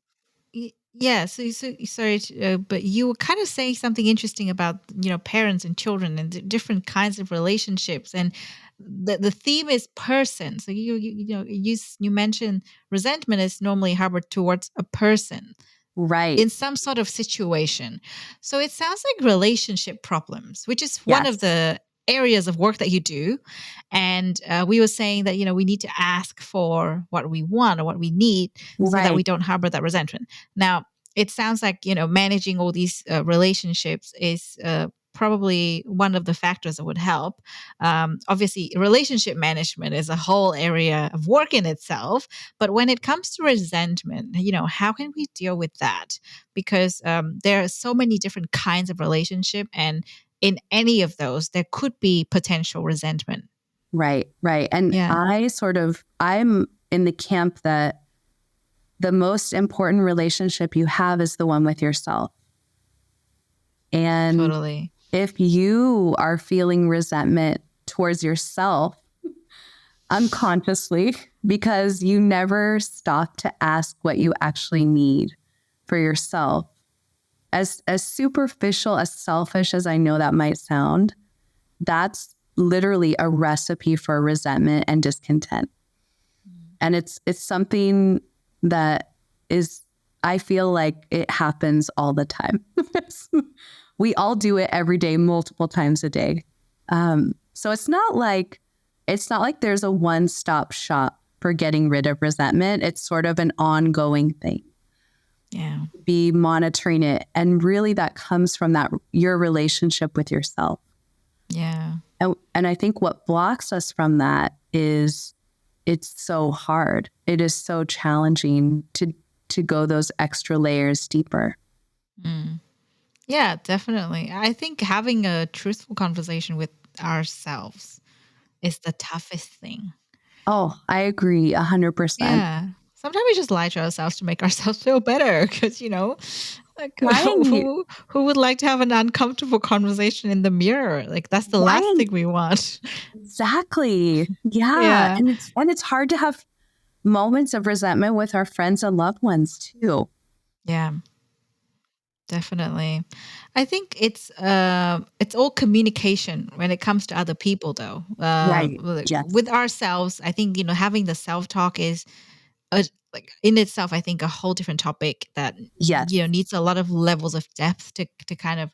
yeah, so sorry, but you were kind of saying something interesting about, parents and children and different kinds of relationships, and the theme is person. So you mentioned resentment is normally harbored towards a person Right. in some sort of situation. So it sounds like relationship problems, which is one of Yes. the areas of work that you do. And we were saying that, we need to ask for what we want or what we need so that we Right. don't harbor that resentment. Now, it sounds like, managing all these relationships is probably one of the factors that would help. Obviously, relationship management is a whole area of work in itself. But when it comes to resentment, how can we deal with that? Because there are so many different kinds of relationship, and in any of those, there could be potential resentment. Right. And Yeah. I'm in the camp that the most important relationship you have is the one with yourself. And Totally. if you are feeling resentment towards yourself unconsciously because you never stop to ask what you actually need for yourself, as superficial, as selfish as I know that might sound, that's literally a recipe for resentment and discontent. And it's something that is, I feel like it happens all the time. We all do it every day, multiple times a day. So it's not like there's a one-stop shop for getting rid of resentment. It's sort of an ongoing thing. Yeah. Be monitoring it. And really that comes from your relationship with yourself. Yeah. And I think what blocks us from that is it's so hard. It is so challenging to go those extra layers deeper. Mm. Yeah, definitely. I think having a truthful conversation with ourselves is the toughest thing. Oh, I agree 100%. Yeah. Sometimes we just lie to ourselves to make ourselves feel better because, like Right. who would like to have an uncomfortable conversation in the mirror? Like that's the last Right. thing we want. Exactly. Yeah. Yeah. And it's hard to have moments of resentment with our friends and loved ones too. Yeah. Definitely. I think it's all communication when it comes to other people though. Right. Yes. With ourselves, I think, having the self-talk is like in itself, I think a whole different topic that Yes. needs a lot of levels of depth to kind of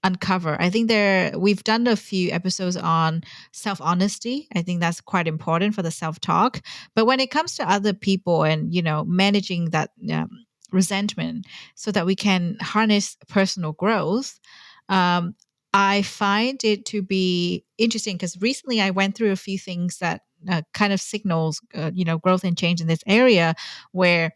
uncover. I think we've done a few episodes on self-honesty. I think that's quite important for the self-talk. But when it comes to other people and managing that resentment so that we can harness personal growth, I find it to be interesting because recently I went through a few things that kind of signals, growth and change in this area where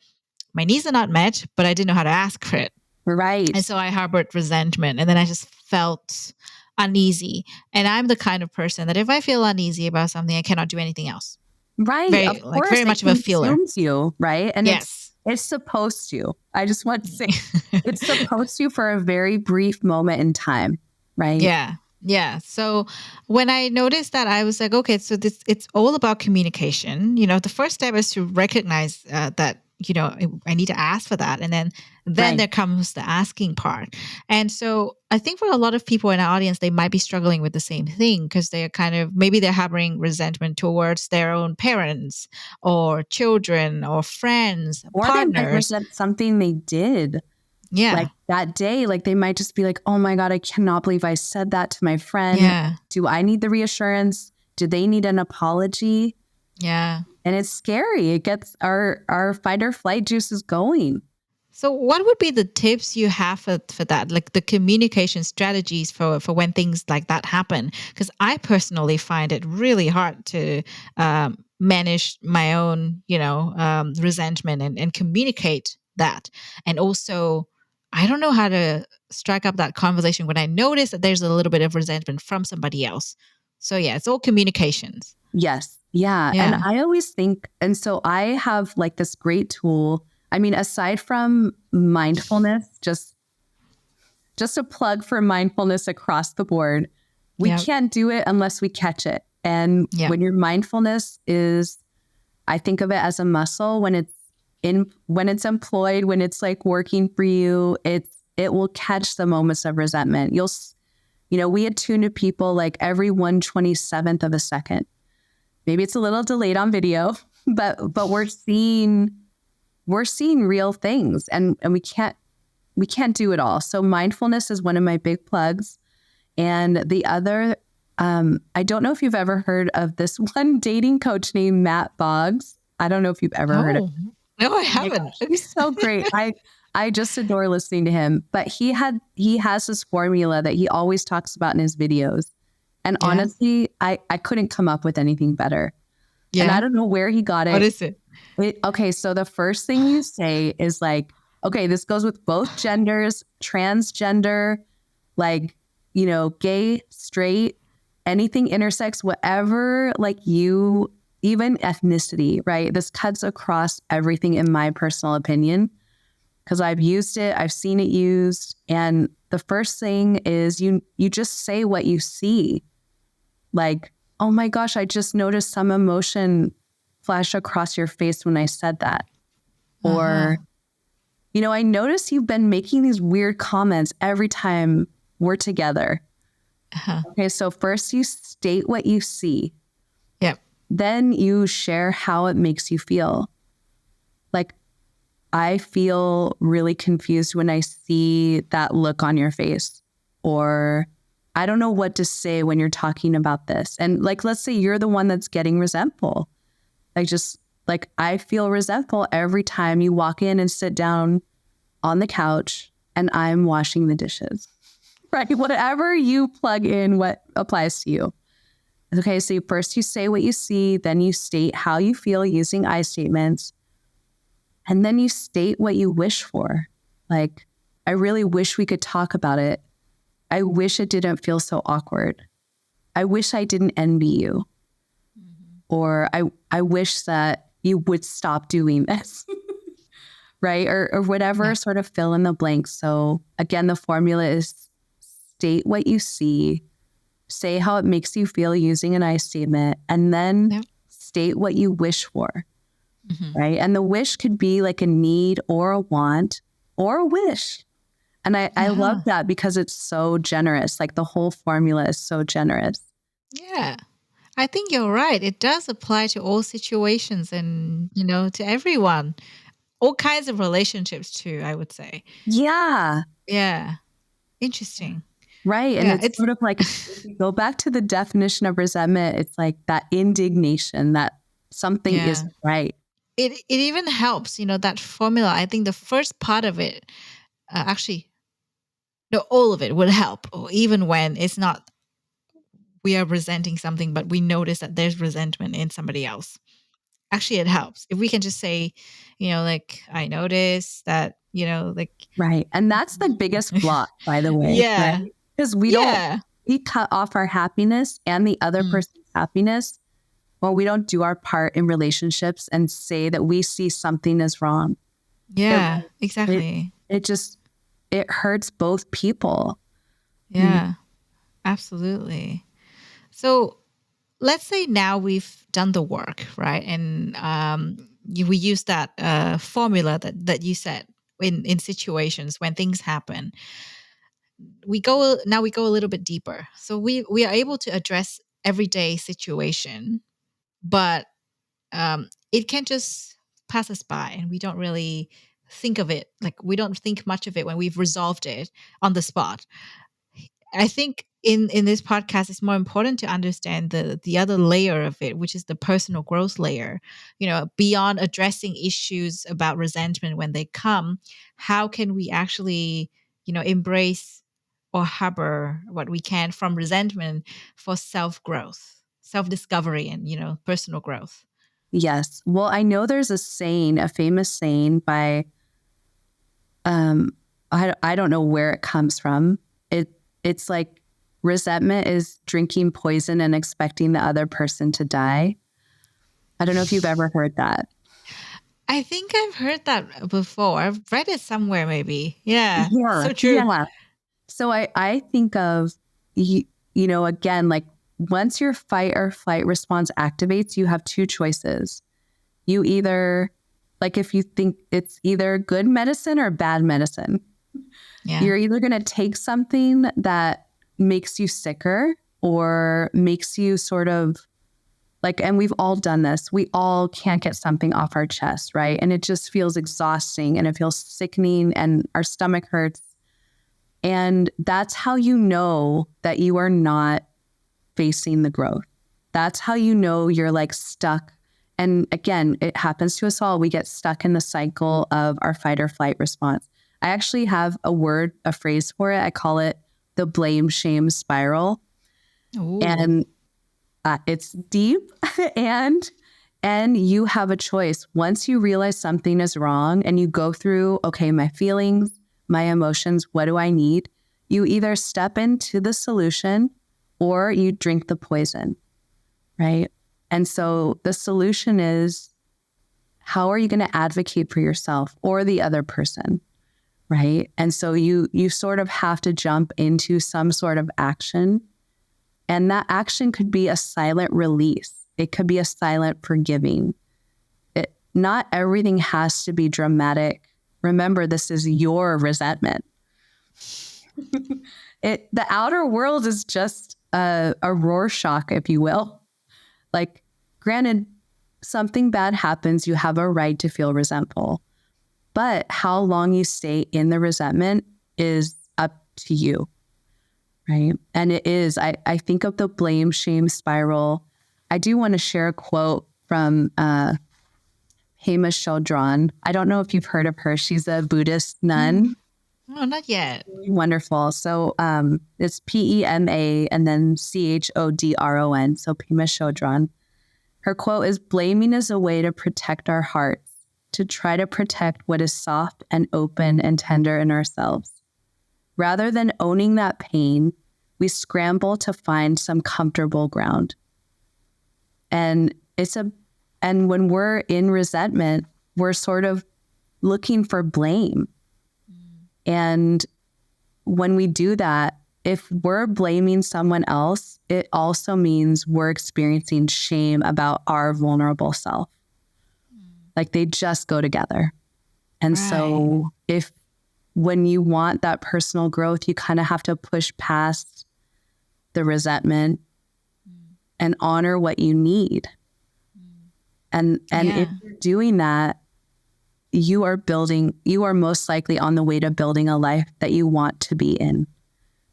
my needs are not met, but I didn't know how to ask for it. Right. And so I harbored resentment, and then I just felt uneasy. And I'm the kind of person that if I feel uneasy about something, I cannot do anything else. Right. Of course, very much of a feeler. It consumes you, right? And yes. It's supposed to. I just want to say it's supposed to for a very brief moment in time, right? Yeah. Yeah. So when I noticed that, I was like, okay, so it's all about communication. The first step is to recognize that, I need to ask for that. And then Right. there comes the asking part. And so I think for a lot of people in our audience, they might be struggling with the same thing because they're maybe they're harboring resentment towards their own parents or children or friends, or partners. They might resent something they did. Yeah. Like that day, like they might just be like, oh my God, I cannot believe I said that to my friend. Yeah. Do I need the reassurance? Do they need an apology? Yeah. And it's scary. It gets our fight or flight juices going. So what would be the tips you have for that? Like the communication strategies for when things like that happen? Because I personally find it really hard to manage my own, resentment and communicate that. And also, I don't know how to strike up that conversation when I notice that there's a little bit of resentment from somebody else. So yeah, it's all communications. Yes. Yeah. And I always think, and so I have like this great tool. I mean, aside from mindfulness, just a plug for mindfulness across the board, we can't do it unless we catch it. And when your mindfulness is, I think of it as a muscle, when it's employed, when it's like working for you, it will catch the moments of resentment. We attune to people like every 1/27th of a second. Maybe it's a little delayed on video, but we're seeing real things, and we can't do it all. So mindfulness is one of my big plugs. And the other, I don't know if you've ever heard of this one dating coach named Matt Boggs. I don't know if you've ever heard of him. No, I haven't. He's so great. I just adore listening to him. But he has this formula that he always talks about in his videos. And honestly, I couldn't come up with anything better. Yeah. And I don't know where he got it. What is it? Okay, so the first thing you say is like, okay, this goes with both genders, transgender, like, gay, straight, anything intersex, whatever, like you, even ethnicity, right? This cuts across everything in my personal opinion, because I've used it, I've seen it used. And the first thing is you just say what you see. Like, oh my gosh, I just noticed some emotion flash across your face when I said that. Or, I noticed you've been making these weird comments every time we're together. Okay, so first you state what you see. Yep. Then you share how it makes you feel. Like, I feel really confused when I see that look on your face. Or I don't know what to say when you're talking about this. And like, let's say you're the one that's getting resentful. I feel resentful every time you walk in and sit down on the couch and I'm washing the dishes, right? Whatever you plug in, what applies to you. Okay, so first you say what you see, then you state how you feel using I statements, and then you state what you wish for. Like, I really wish we could talk about it. I wish it didn't feel so awkward. I wish I didn't envy you. Or I wish that you would stop doing this, right? Or whatever, sort of fill in the blanks. So again, the formula is state what you see, say how it makes you feel using an I statement, and then state what you wish for, right? And the wish could be like a need or a want or a wish. And I love that because it's so generous. Like the whole formula is so generous. Yeah. I think you're right. It does apply to all situations and, to everyone. All kinds of relationships too, I would say. Yeah. Yeah. Interesting. Right. And it's sort of like, if you go back to the definition of resentment, it's like that indignation that something isn't right. it even helps, that formula. I think the first part of it, actually, no, all of it would help, or even when it's not, we are resenting something, but we notice that there's resentment in somebody else. Actually, it helps if we can just say, like, I notice that, Right. And that's the biggest block, by the way, right? yeah, Because yeah, we cut off our happiness and the other mm, person's happiness when we don't do our part in relationships and say that we see something as wrong. yeah, It, exactly. it hurts both people. Yeah, absolutely. So let's say now we've done the work, right? And we use that formula that you said in situations when things happen. We go a little bit deeper. So we are able to address everyday situation, but it can just pass us by, and we don't really think of it. Like, we don't think much of it when we've resolved it on the spot. I think in this podcast, it's more important to understand the other layer of it, which is the personal growth layer. Beyond addressing issues about resentment when they come, how can we actually, embrace or harbor what we can from resentment for self growth, self discovery, and personal growth. Yes. Well, I know there's a saying, a famous saying by, I don't know where it comes from. It's like resentment is drinking poison and expecting the other person to die. I don't know if you've ever heard that. I think I've heard that before. I've read it somewhere, maybe. Yeah, Yeah. so true. Yeah. So I think of, again, like once your fight or flight response activates, you have two choices. You either, like if you think it's either good medicine or bad medicine, Yeah. you're either going to take something that makes you sicker or makes you sort of like, and we've all done this. We all can't get something off our chest, right? And it just feels exhausting and it feels sickening and our stomach hurts. And that's how you know that you are not facing the growth. That's how you know you're like stuck. And again, it happens to us all. We get stuck in the cycle of our fight or flight response. I actually have a phrase for it. I call it the blame shame spiral. Ooh. And it's deep and you have a choice. Once you realize something is wrong and you go through, okay, my feelings, my emotions, what do I need? You either step into the solution or you drink the poison, right? And so the solution is, how are you going to advocate for yourself or the other person, right? And so you sort of have to jump into some sort of action. And that action could be a silent release. It could be a silent forgiving. Not everything has to be dramatic. Remember, this is your resentment. The outer world is just a Rorschach, if you will. Like, granted, something bad happens, you have a right to feel resentful. But how long you stay in the resentment is up to you, right? And it is, I think of the blame shame spiral. I do want to share a quote from Pema Chodron. I don't know if you've heard of her. She's a Buddhist nun. Oh, not yet. Wonderful. So it's Pema and then Chodron. So Pema Chodron. Her quote is, "Blaming is a way to protect our hearts, to try to protect what is soft and open and tender in ourselves. Rather than owning that pain, we scramble to find some comfortable ground." And when we're in resentment, we're sort of looking for blame. And when we do that, if we're blaming someone else, it also means we're experiencing shame about our vulnerable self. Like, they just go together. And so when you want that personal growth, you kind of have to push past the resentment and honor what you need. And if you're doing that, you are most likely on the way to building a life that you want to be in.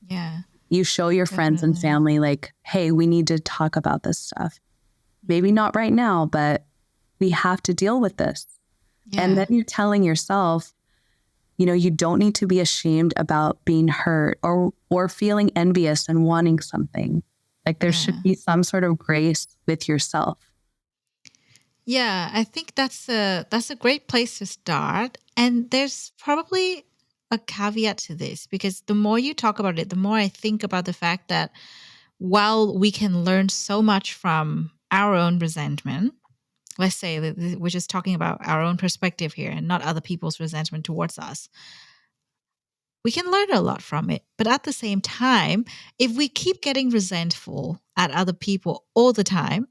Yeah. You show your friends and family, like, hey, we need to talk about this stuff. Maybe not right now, but we have to deal with this. Yeah. And then you're telling yourself, you don't need to be ashamed about being hurt or feeling envious and wanting something. Like there should be some sort of grace with yourself. Yeah, I think that's a great place to start. And there's probably a caveat to this, because the more you talk about it, the more I think about the fact that while we can learn so much from our own resentment, let's say that we're just talking about our own perspective here and not other people's resentment towards us, we can learn a lot from it. But at the same time, if we keep getting resentful at other people all the time,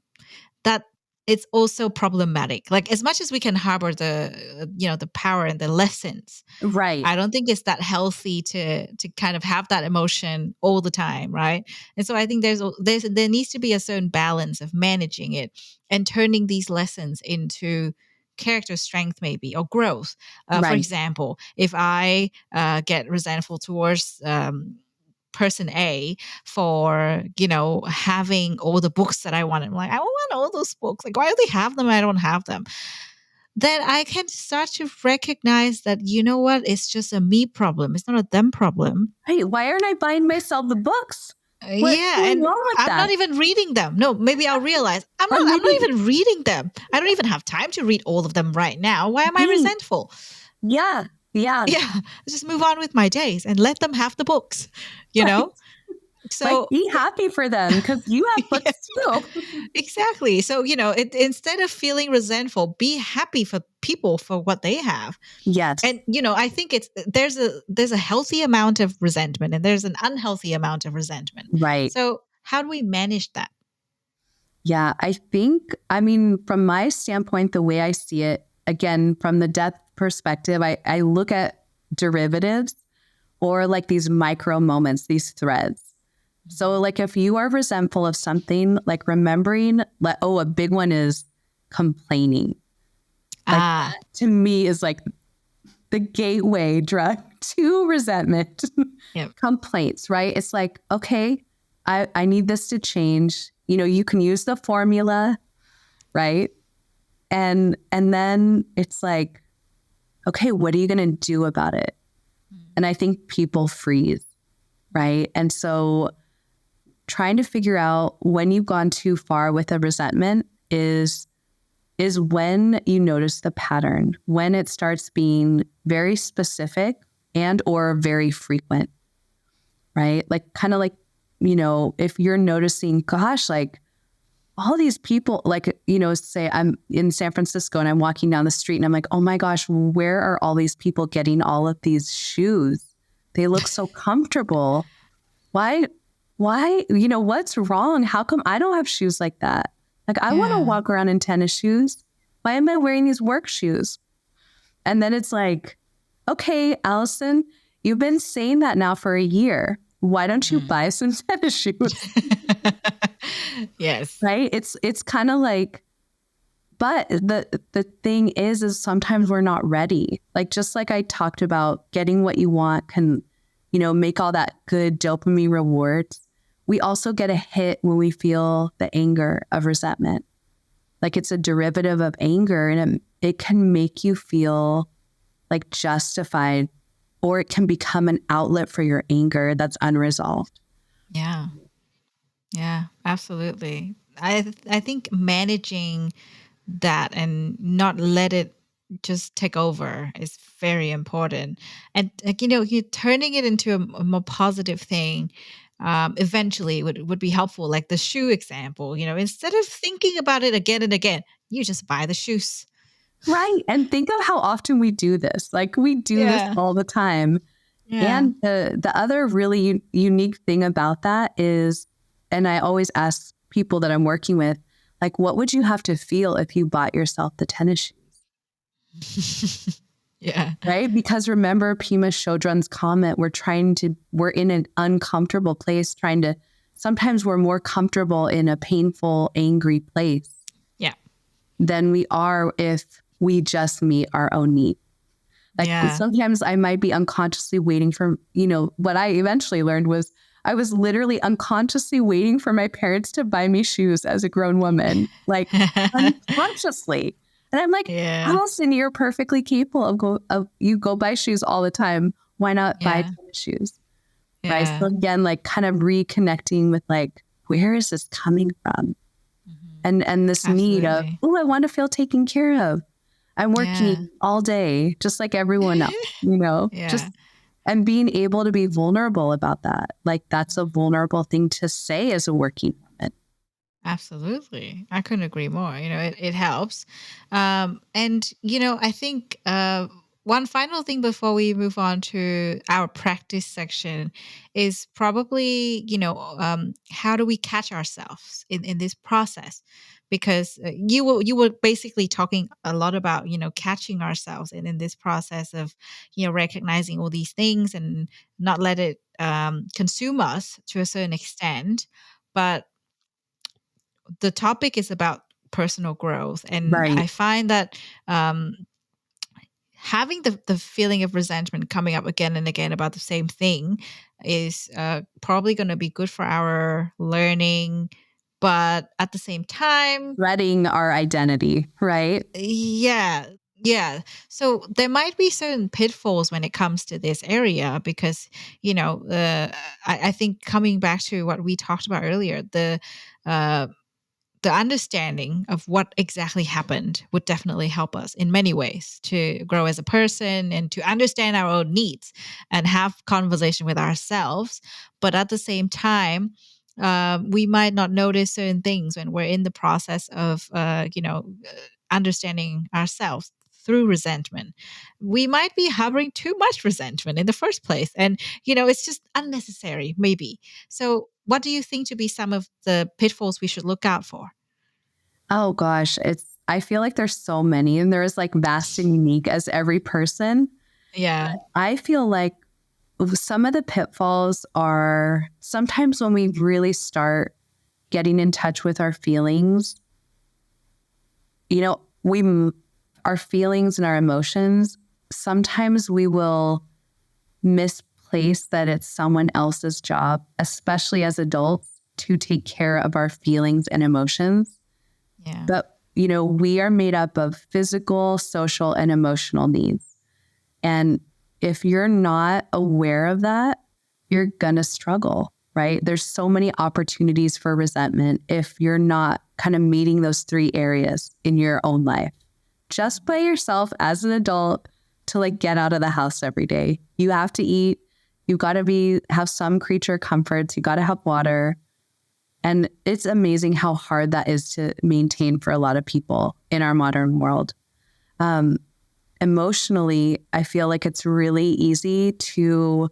that it's also problematic. Like, as much as we can harbor the power and the lessons, Right. I don't think it's that healthy to kind of have that emotion all the time, right? And so I think there needs to be a certain balance of managing it and turning these lessons into character strength, maybe, or growth. For Right. example, if I get resentful towards person A for, having all the books that I want. I'm like, I want all those books. Like, why do they have them? I don't have them. Then I can start to recognize that, you know what? It's just a me problem. It's not a them problem. Hey, why aren't I buying myself the books? What's Yeah, going and on with I'm that? not even reading them. No, maybe I'll realize I'm not even reading them. I don't even have time to read all of them right now. Why am I resentful? Yeah. Yeah, just move on with my days and let them have the books, So like, be happy for them because you have books too. Exactly. So, instead of feeling resentful, be happy for people for what they have. Yes. And, I think there's a healthy amount of resentment and there's an unhealthy amount of resentment. Right. So how do we manage that? Yeah, from my standpoint, the way I see it, again, from the depth perspective, I look at derivatives or like these micro moments, these threads. So like if you are resentful of something, like remembering, a big one is complaining. Like to me is like the gateway drug to resentment. Yep. Complaints, right? It's like, okay, I need this to change. You can use the formula, right? And then it's like, okay, what are you going to do about it? And I think people freeze, right? And so trying to figure out when you've gone too far with a resentment is when you notice the pattern, when it starts being very specific and or very frequent, right? Like kind of like, if you're noticing, gosh, like all these people, like, say I'm in San Francisco and I'm walking down the street and I'm like, oh my gosh, where are all these people getting all of these shoes? They look so comfortable. Why, what's wrong? How come I don't have shoes like that? Like, I want to walk around in tennis shoes. Why am I wearing these work shoes? And then it's like, okay, Allison, you've been saying that now for a year. Why don't you buy some tennis shoes? Yes. Right? It's kind of like, but the thing is sometimes we're not ready. Like, just like I talked about, getting what you want can, make all that good dopamine rewards. We also get a hit when we feel the anger of resentment. Like, it's a derivative of anger, and it can make you feel like justified, or it can become an outlet for your anger that's unresolved. Yeah. Yeah, absolutely. I think managing that and not let it just take over is very important. And you're turning it into a more positive thing. Eventually would be helpful. Like the shoe example, instead of thinking about it again and again, you just buy the shoes. Right. And think of how often we do this. Like, we do this all the time. Yeah. And the other really unique thing about that is, and I always ask people that I'm working with, like, what would you have to feel if you bought yourself the tennis shoes? Yeah. Right? Because remember Pima Chodron's comment, we're in an uncomfortable place sometimes we're more comfortable in a painful, angry place. Yeah. Than we are if we just meet our own need. Like, sometimes I might be unconsciously waiting for, what I eventually learned was I was literally unconsciously waiting for my parents to buy me shoes as a grown woman, like unconsciously. And I'm like, Yeah. Allison, you're perfectly capable of you go buy shoes all the time. Why not buy tennis shoes? Right. So Yeah. again, like kind of reconnecting with like, where is this coming from? And this need of, Absolutely. oh, I want to feel taken care of. I'm Yeah. working all day, just like everyone else, Yeah. just and being able to be vulnerable about that. Like that's a vulnerable thing to say as a working woman. Absolutely. I couldn't agree more. It helps. And, I think one final thing before we move on to our practice section is probably, how do we catch ourselves in this process? Because you were basically talking a lot about, catching ourselves in this process of, recognizing all these things and not let it consume us to a certain extent. But the topic is about personal growth. And Right. I find that having the feeling of resentment coming up again and again about the same thing is probably going to be good for our learning. But at the same time, Threading our identity, right? yeah. Yeah. So there might be certain pitfalls when it comes to this area because, I think coming back to what we talked about earlier, uh, the understanding of what exactly happened would definitely help us in many ways to grow as a person and to understand our own needs and have conversation with ourselves. But at the same time, we might not notice certain things when we're in the process of, understanding ourselves through resentment. We might be harboring too much resentment in the first place. And, it's just unnecessary, maybe. So, what do you think to be some of the pitfalls we should look out for? Oh gosh, I feel like there's so many and they're as like vast and unique as every person. Yeah. I feel like some of the pitfalls are sometimes when we really start getting in touch with our feelings, we our feelings and our emotions, sometimes we will misplace that it's someone else's job, especially as adults, to take care of our feelings and emotions. Yeah. But, we are made up of physical, social, and emotional needs. And if you're not aware of that, you're going to struggle, right? There's so many opportunities for resentment if you're not kind of meeting those three areas in your own life. Just by yourself as an adult to like get out of the house every day. You have to eat. You got to have some creature comforts. You got to have water. And it's amazing how hard that is to maintain for a lot of people in our modern world. Emotionally, I feel like it's really easy to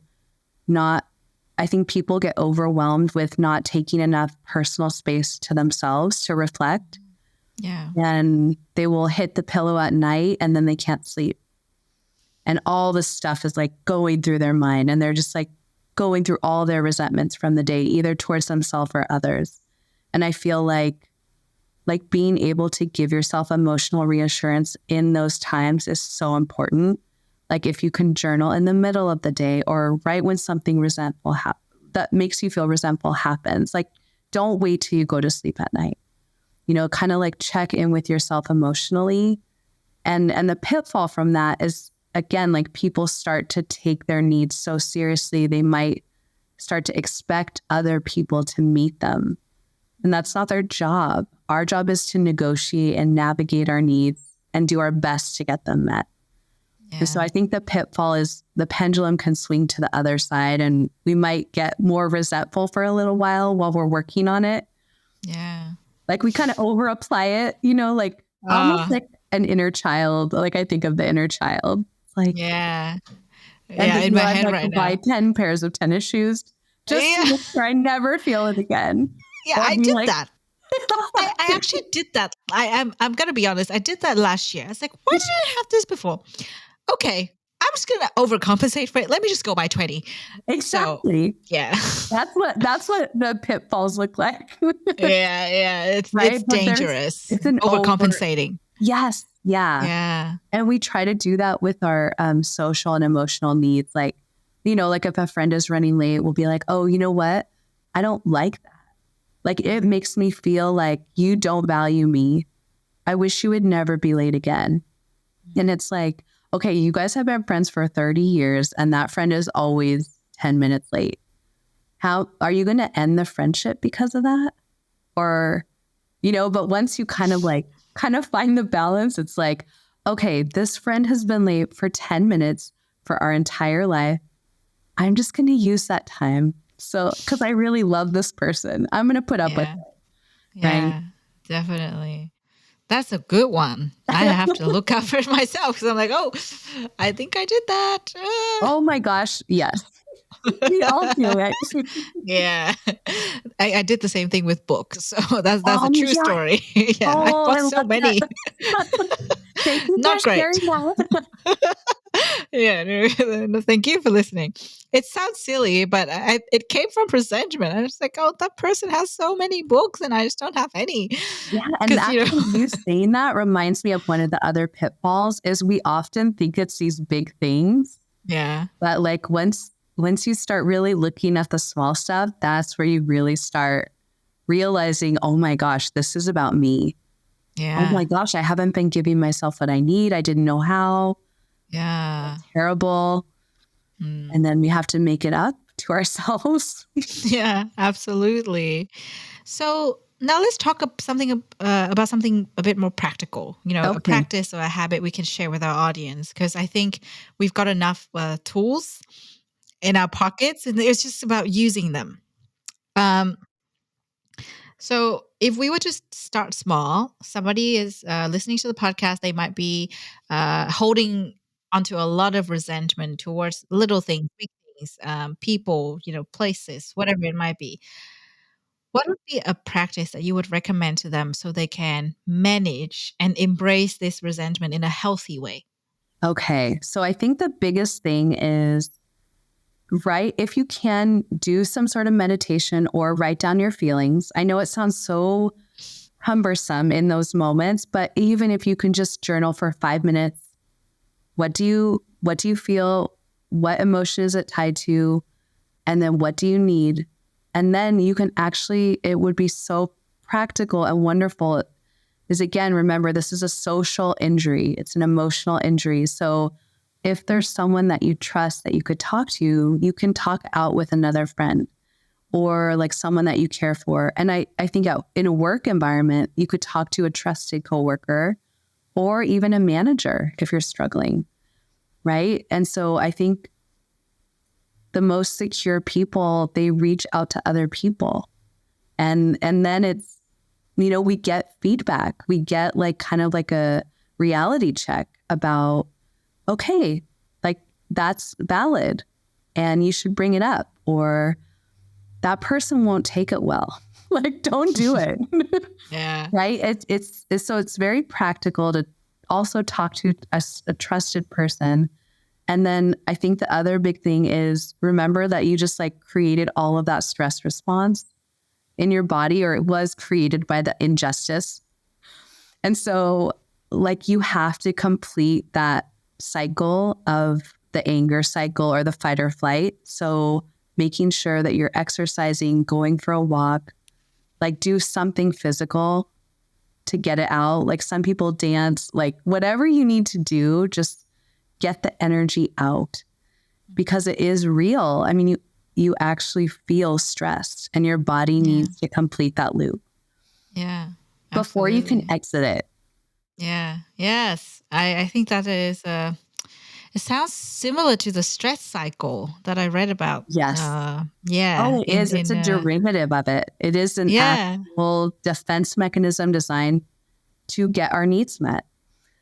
I think people get overwhelmed with not taking enough personal space to themselves to reflect. Yeah. And they will hit the pillow at night and then they can't sleep. And all this stuff is like going through their mind and they're just like going through all their resentments from the day, either towards themselves or others. And I feel like being able to give yourself emotional reassurance in those times is so important. Like if you can journal in the middle of the day or right when something resentful that makes you feel resentful happens, like don't wait till you go to sleep at night. Kind of like check in with yourself emotionally. And the pitfall from that is, again, like people start to take their needs so seriously, they might start to expect other people to meet them. And that's not their job. Our job is to negotiate and navigate our needs and do our best to get them met. Yeah. And so I think the pitfall is the pendulum can swing to the other side and we might get more resentful for a little while we're working on it. Yeah. Like we kind of over apply it, like almost like an inner child. Like I think of the inner child. Like, Yeah. and Yeah. then In my I'd head like right to buy now. 10 pairs of tennis shoes just to Yeah. make sure I never feel it again. Yeah. Or I be did like, that. I actually did that. I'm gonna be honest. I did that last year. I was like, why didn't I have this before? Okay. I'm just gonna overcompensate for it. Let me just go buy 20. So exactly. yeah. That's what the pitfalls look like. Yeah. Yeah. It's Right. But dangerous. it's an Overcompensating. yes. Yeah. Yeah. And we try to do that with our social and emotional needs. Like, like if a friend is running late, we'll be like, oh, you know what? I don't like that. Like it makes me feel like you don't value me. I wish you would never be late again. And it's like, okay, you guys have been friends for 30 years and that friend is always 10 minutes late. How are you going to end the friendship because of that? Or, but once you kind of find the balance, it's like, okay, this friend has been late for 10 minutes for our entire life. I'm just going to use that time. So, because I really love this person, I'm going to put up with it. Yeah, Right? definitely. That's a good one. I have to look out for it myself because I'm like, oh, I think I did that. Oh my gosh. Yes. We all do it. Yeah. I did the same thing with books. So that's a true Yeah. story. Yeah. I Oh, bought I so love many. that. Thank you for Not great. sharing that. Yeah, no, thank you for listening. It sounds silly, but it came from presentiment. I was like, oh, that person has so many books and I just don't have any. Yeah, and 'Cause, actually you saying that reminds me of one of the other pitfalls is we often think it's these big things, yeah, but like once you start really looking at the small stuff, that's where you really start realizing, oh my gosh, this is about me. Oh my yeah, gosh, I haven't been giving myself what I need. I didn't know how. yeah. Terrible. Mm. And then we have to make it up to ourselves. Yeah, absolutely. So now let's talk about something a bit more practical, a Okay. practice or a habit we can share with our audience, because I think we've got enough tools in our pockets and it's just about using them. Um, so if we would just start small, somebody is listening to the podcast, they might be holding onto a lot of resentment towards little things, big things, people, places, whatever it might be. What would be a practice that you would recommend to them so they can manage and embrace this resentment in a healthy way? Okay. So I think the biggest thing is, right, if you can do some sort of meditation or write down your feelings. I know it sounds so cumbersome in those moments, but even if you can just journal for 5 minutes, what do you feel? What emotion is it tied to? And then what do you need? And then you can actually, it would be so practical and wonderful. Is again, remember, this is a social injury. It's an emotional injury. So if there's someone that you trust that you could talk to, you can talk out with another friend or like someone that you care for. And I think in a work environment, you could talk to a trusted coworker or even a manager if you're struggling, right? And so I think the most secure people, they reach out to other people. And then it's, we get feedback. We get like kind of like a reality check about, okay, like that's valid and you should bring it up, or that person won't take it well. Like, don't do it. Yeah. Right? So it's very practical to also talk to a trusted person. And then I think the other big thing is remember that you just like created all of that stress response in your body, or it was created by the injustice. And so like you have to complete that cycle of the anger cycle or the fight or flight. So making sure that you're exercising, going for a walk, like do something physical to get it out. Like some people dance, like whatever you need to do, just get the energy out because it is real. I mean, you actually feel stressed and your body needs to complete that loop Yeah. before you can Absolutely. exit it. Yeah. Yes. I think that is it sounds similar to the stress cycle that I read about. Yes. Yeah. Oh, it is. It's a derivative of it. It is an yeah. actual defense mechanism designed to get our needs met.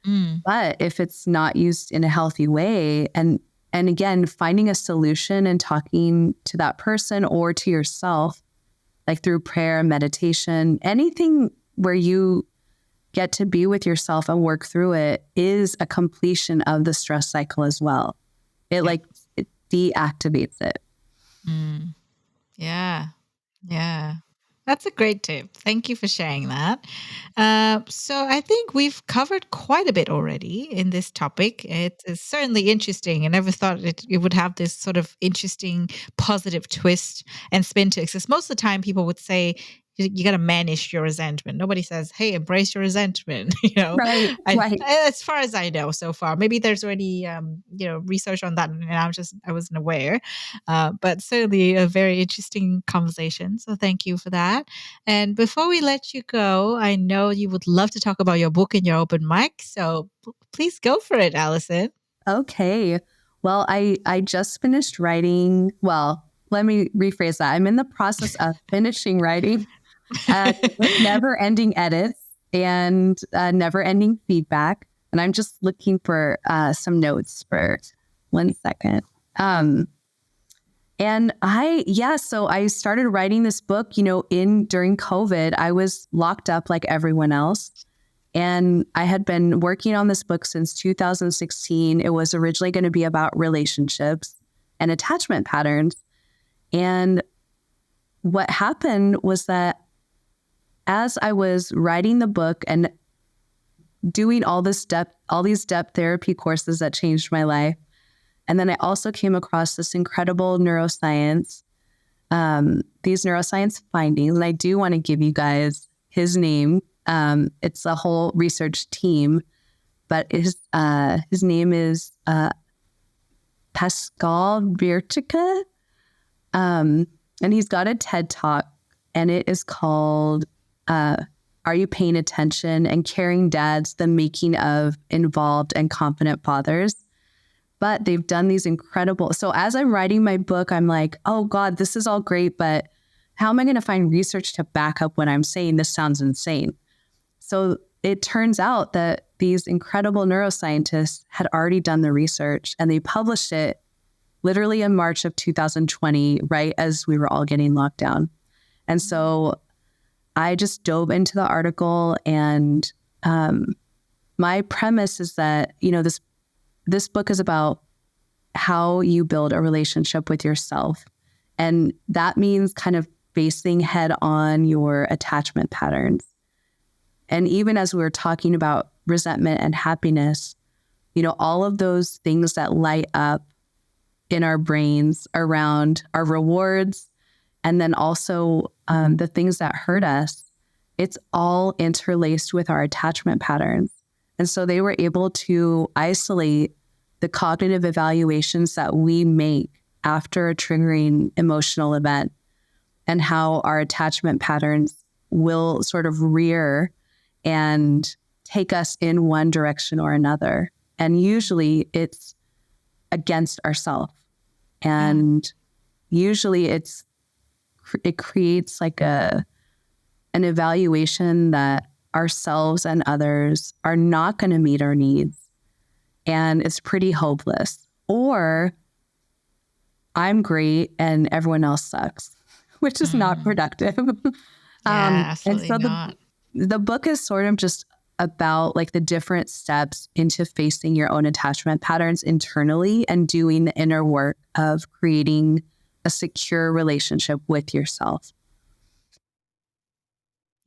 Mm. But if it's not used in a healthy way, and again, finding a solution and talking to that person or to yourself, like through prayer, meditation, anything where you get to be with yourself and work through it is a completion of the stress cycle as well. It it deactivates it. Mm. Yeah. Yeah. That's a great tip. Thank you for sharing that. So I think we've covered quite a bit already in this topic. It is certainly interesting. I never thought it would have this sort of interesting, positive twist and spin to it. Because most of the time people would say, you got to manage your resentment. Nobody says, hey, embrace your resentment. Right. Right. As far as I know so far, maybe there's already, research on that and I wasn't aware. But certainly a very interesting conversation. So thank you for that. And before we let you go, I know you would love to talk about your book in your open mic. So please go for it, Allison. Okay. Well, I just finished writing. Well, let me rephrase that. I'm in the process of finishing writing with never-ending edits and never-ending feedback. And I'm just looking for some notes for 1 second. So I started writing this book, during COVID. I was locked up like everyone else. And I had been working on this book since 2016. It was originally going to be about relationships and attachment patterns. And what happened was that as I was writing the book and doing all these depth therapy courses that changed my life, and then I also came across this incredible neuroscience, these neuroscience findings. And I do want to give you guys his name. It's a whole research team, but his name is Pascal Virtica. And he's got a TED Talk, and it is called Are You Paying Attention? And Caring Dads, the Making of Involved and Confident Fathers. But they've done these incredible. So as I'm writing my book, I'm like, oh God, this is all great, but how am I going to find research to back up what I'm saying? This sounds insane. So it turns out that these incredible neuroscientists had already done the research, and they published it literally in March of 2020, right as we were all getting locked down. And so I just dove into the article, and my premise is that, this book is about how you build a relationship with yourself. And that means kind of facing head on your attachment patterns. And even as we were talking about resentment and happiness, all of those things that light up in our brains around our rewards, and then also the things that hurt us, it's all interlaced with our attachment patterns. And so they were able to isolate the cognitive evaluations that we make after a triggering emotional event, and how our attachment patterns will sort of rear and take us in one direction or another. And usually it's against ourselves. And usually it creates like an evaluation that ourselves and others are not going to meet our needs. And it's pretty hopeless. Or I'm great and everyone else sucks, which is not productive. Absolutely and so not. The book is sort of just about like the different steps into facing your own attachment patterns internally and doing the inner work of creating a secure relationship with yourself.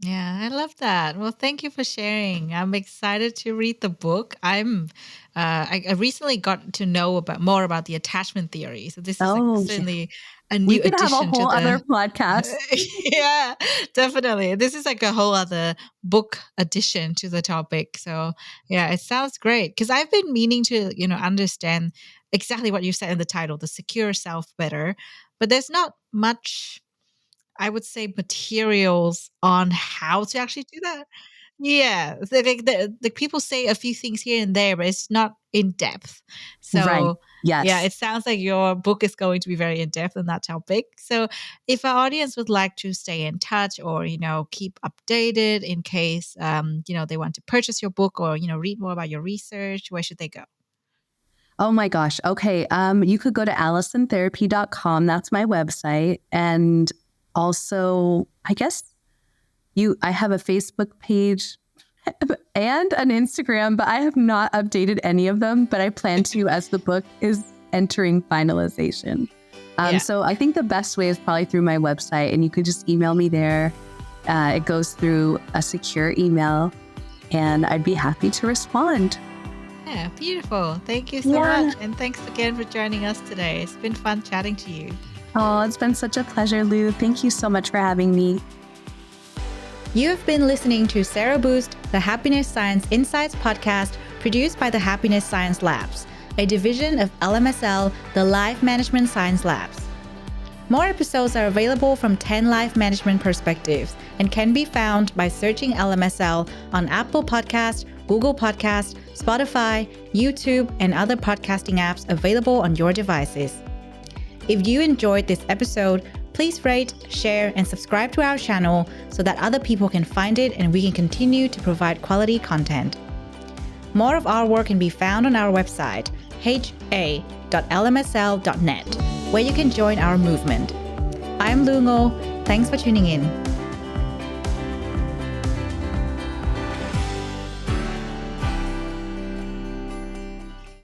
Yeah, I love that. Well, thank you for sharing. I'm excited to read the book. I recently got to know more about the attachment theory. So this is certainly a new we could addition have a whole other podcast. Yeah, definitely. This is like a whole other book addition to the topic. So yeah, it sounds great, because I've been meaning to, understand exactly what you said in the title, the secure self better, but there's not much, I would say, materials on how to actually do that. Yeah, the people say a few things here and there, but it's not in depth. Right. So yeah, Yes. it sounds like your book is going to be very in depth on that topic. So if our audience would like to stay in touch or, keep updated in case, they want to purchase your book or, read more about your research, where should they go? Oh my gosh. Okay. You could go to AllisonTherapy.com. That's my website. And also, I guess I have a Facebook page and an Instagram, but I have not updated any of them, but I plan to as the book is entering finalization. So I think the best way is probably through my website, and you could just email me there. It goes through a secure email, and I'd be happy to respond. Yeah, beautiful. Thank you so much. And thanks again for joining us today. It's been fun chatting to you. Oh, it's been such a pleasure, Lu. Thank you so much for having me. You have been listening to Sero Boost, the Happiness Science Insights podcast produced by the Happiness Science Labs, a division of LMSL, the Life Management Science Labs. More episodes are available from 10 life management perspectives and can be found by searching LMSL on Apple Podcasts, Google Podcasts, Spotify, YouTube, and other podcasting apps available on your devices. If you enjoyed this episode, please rate, share, and subscribe to our channel so that other people can find it and we can continue to provide quality content. More of our work can be found on our website, ha.lmsl.net, where you can join our movement. I'm Lu Ngo. Thanks for tuning in.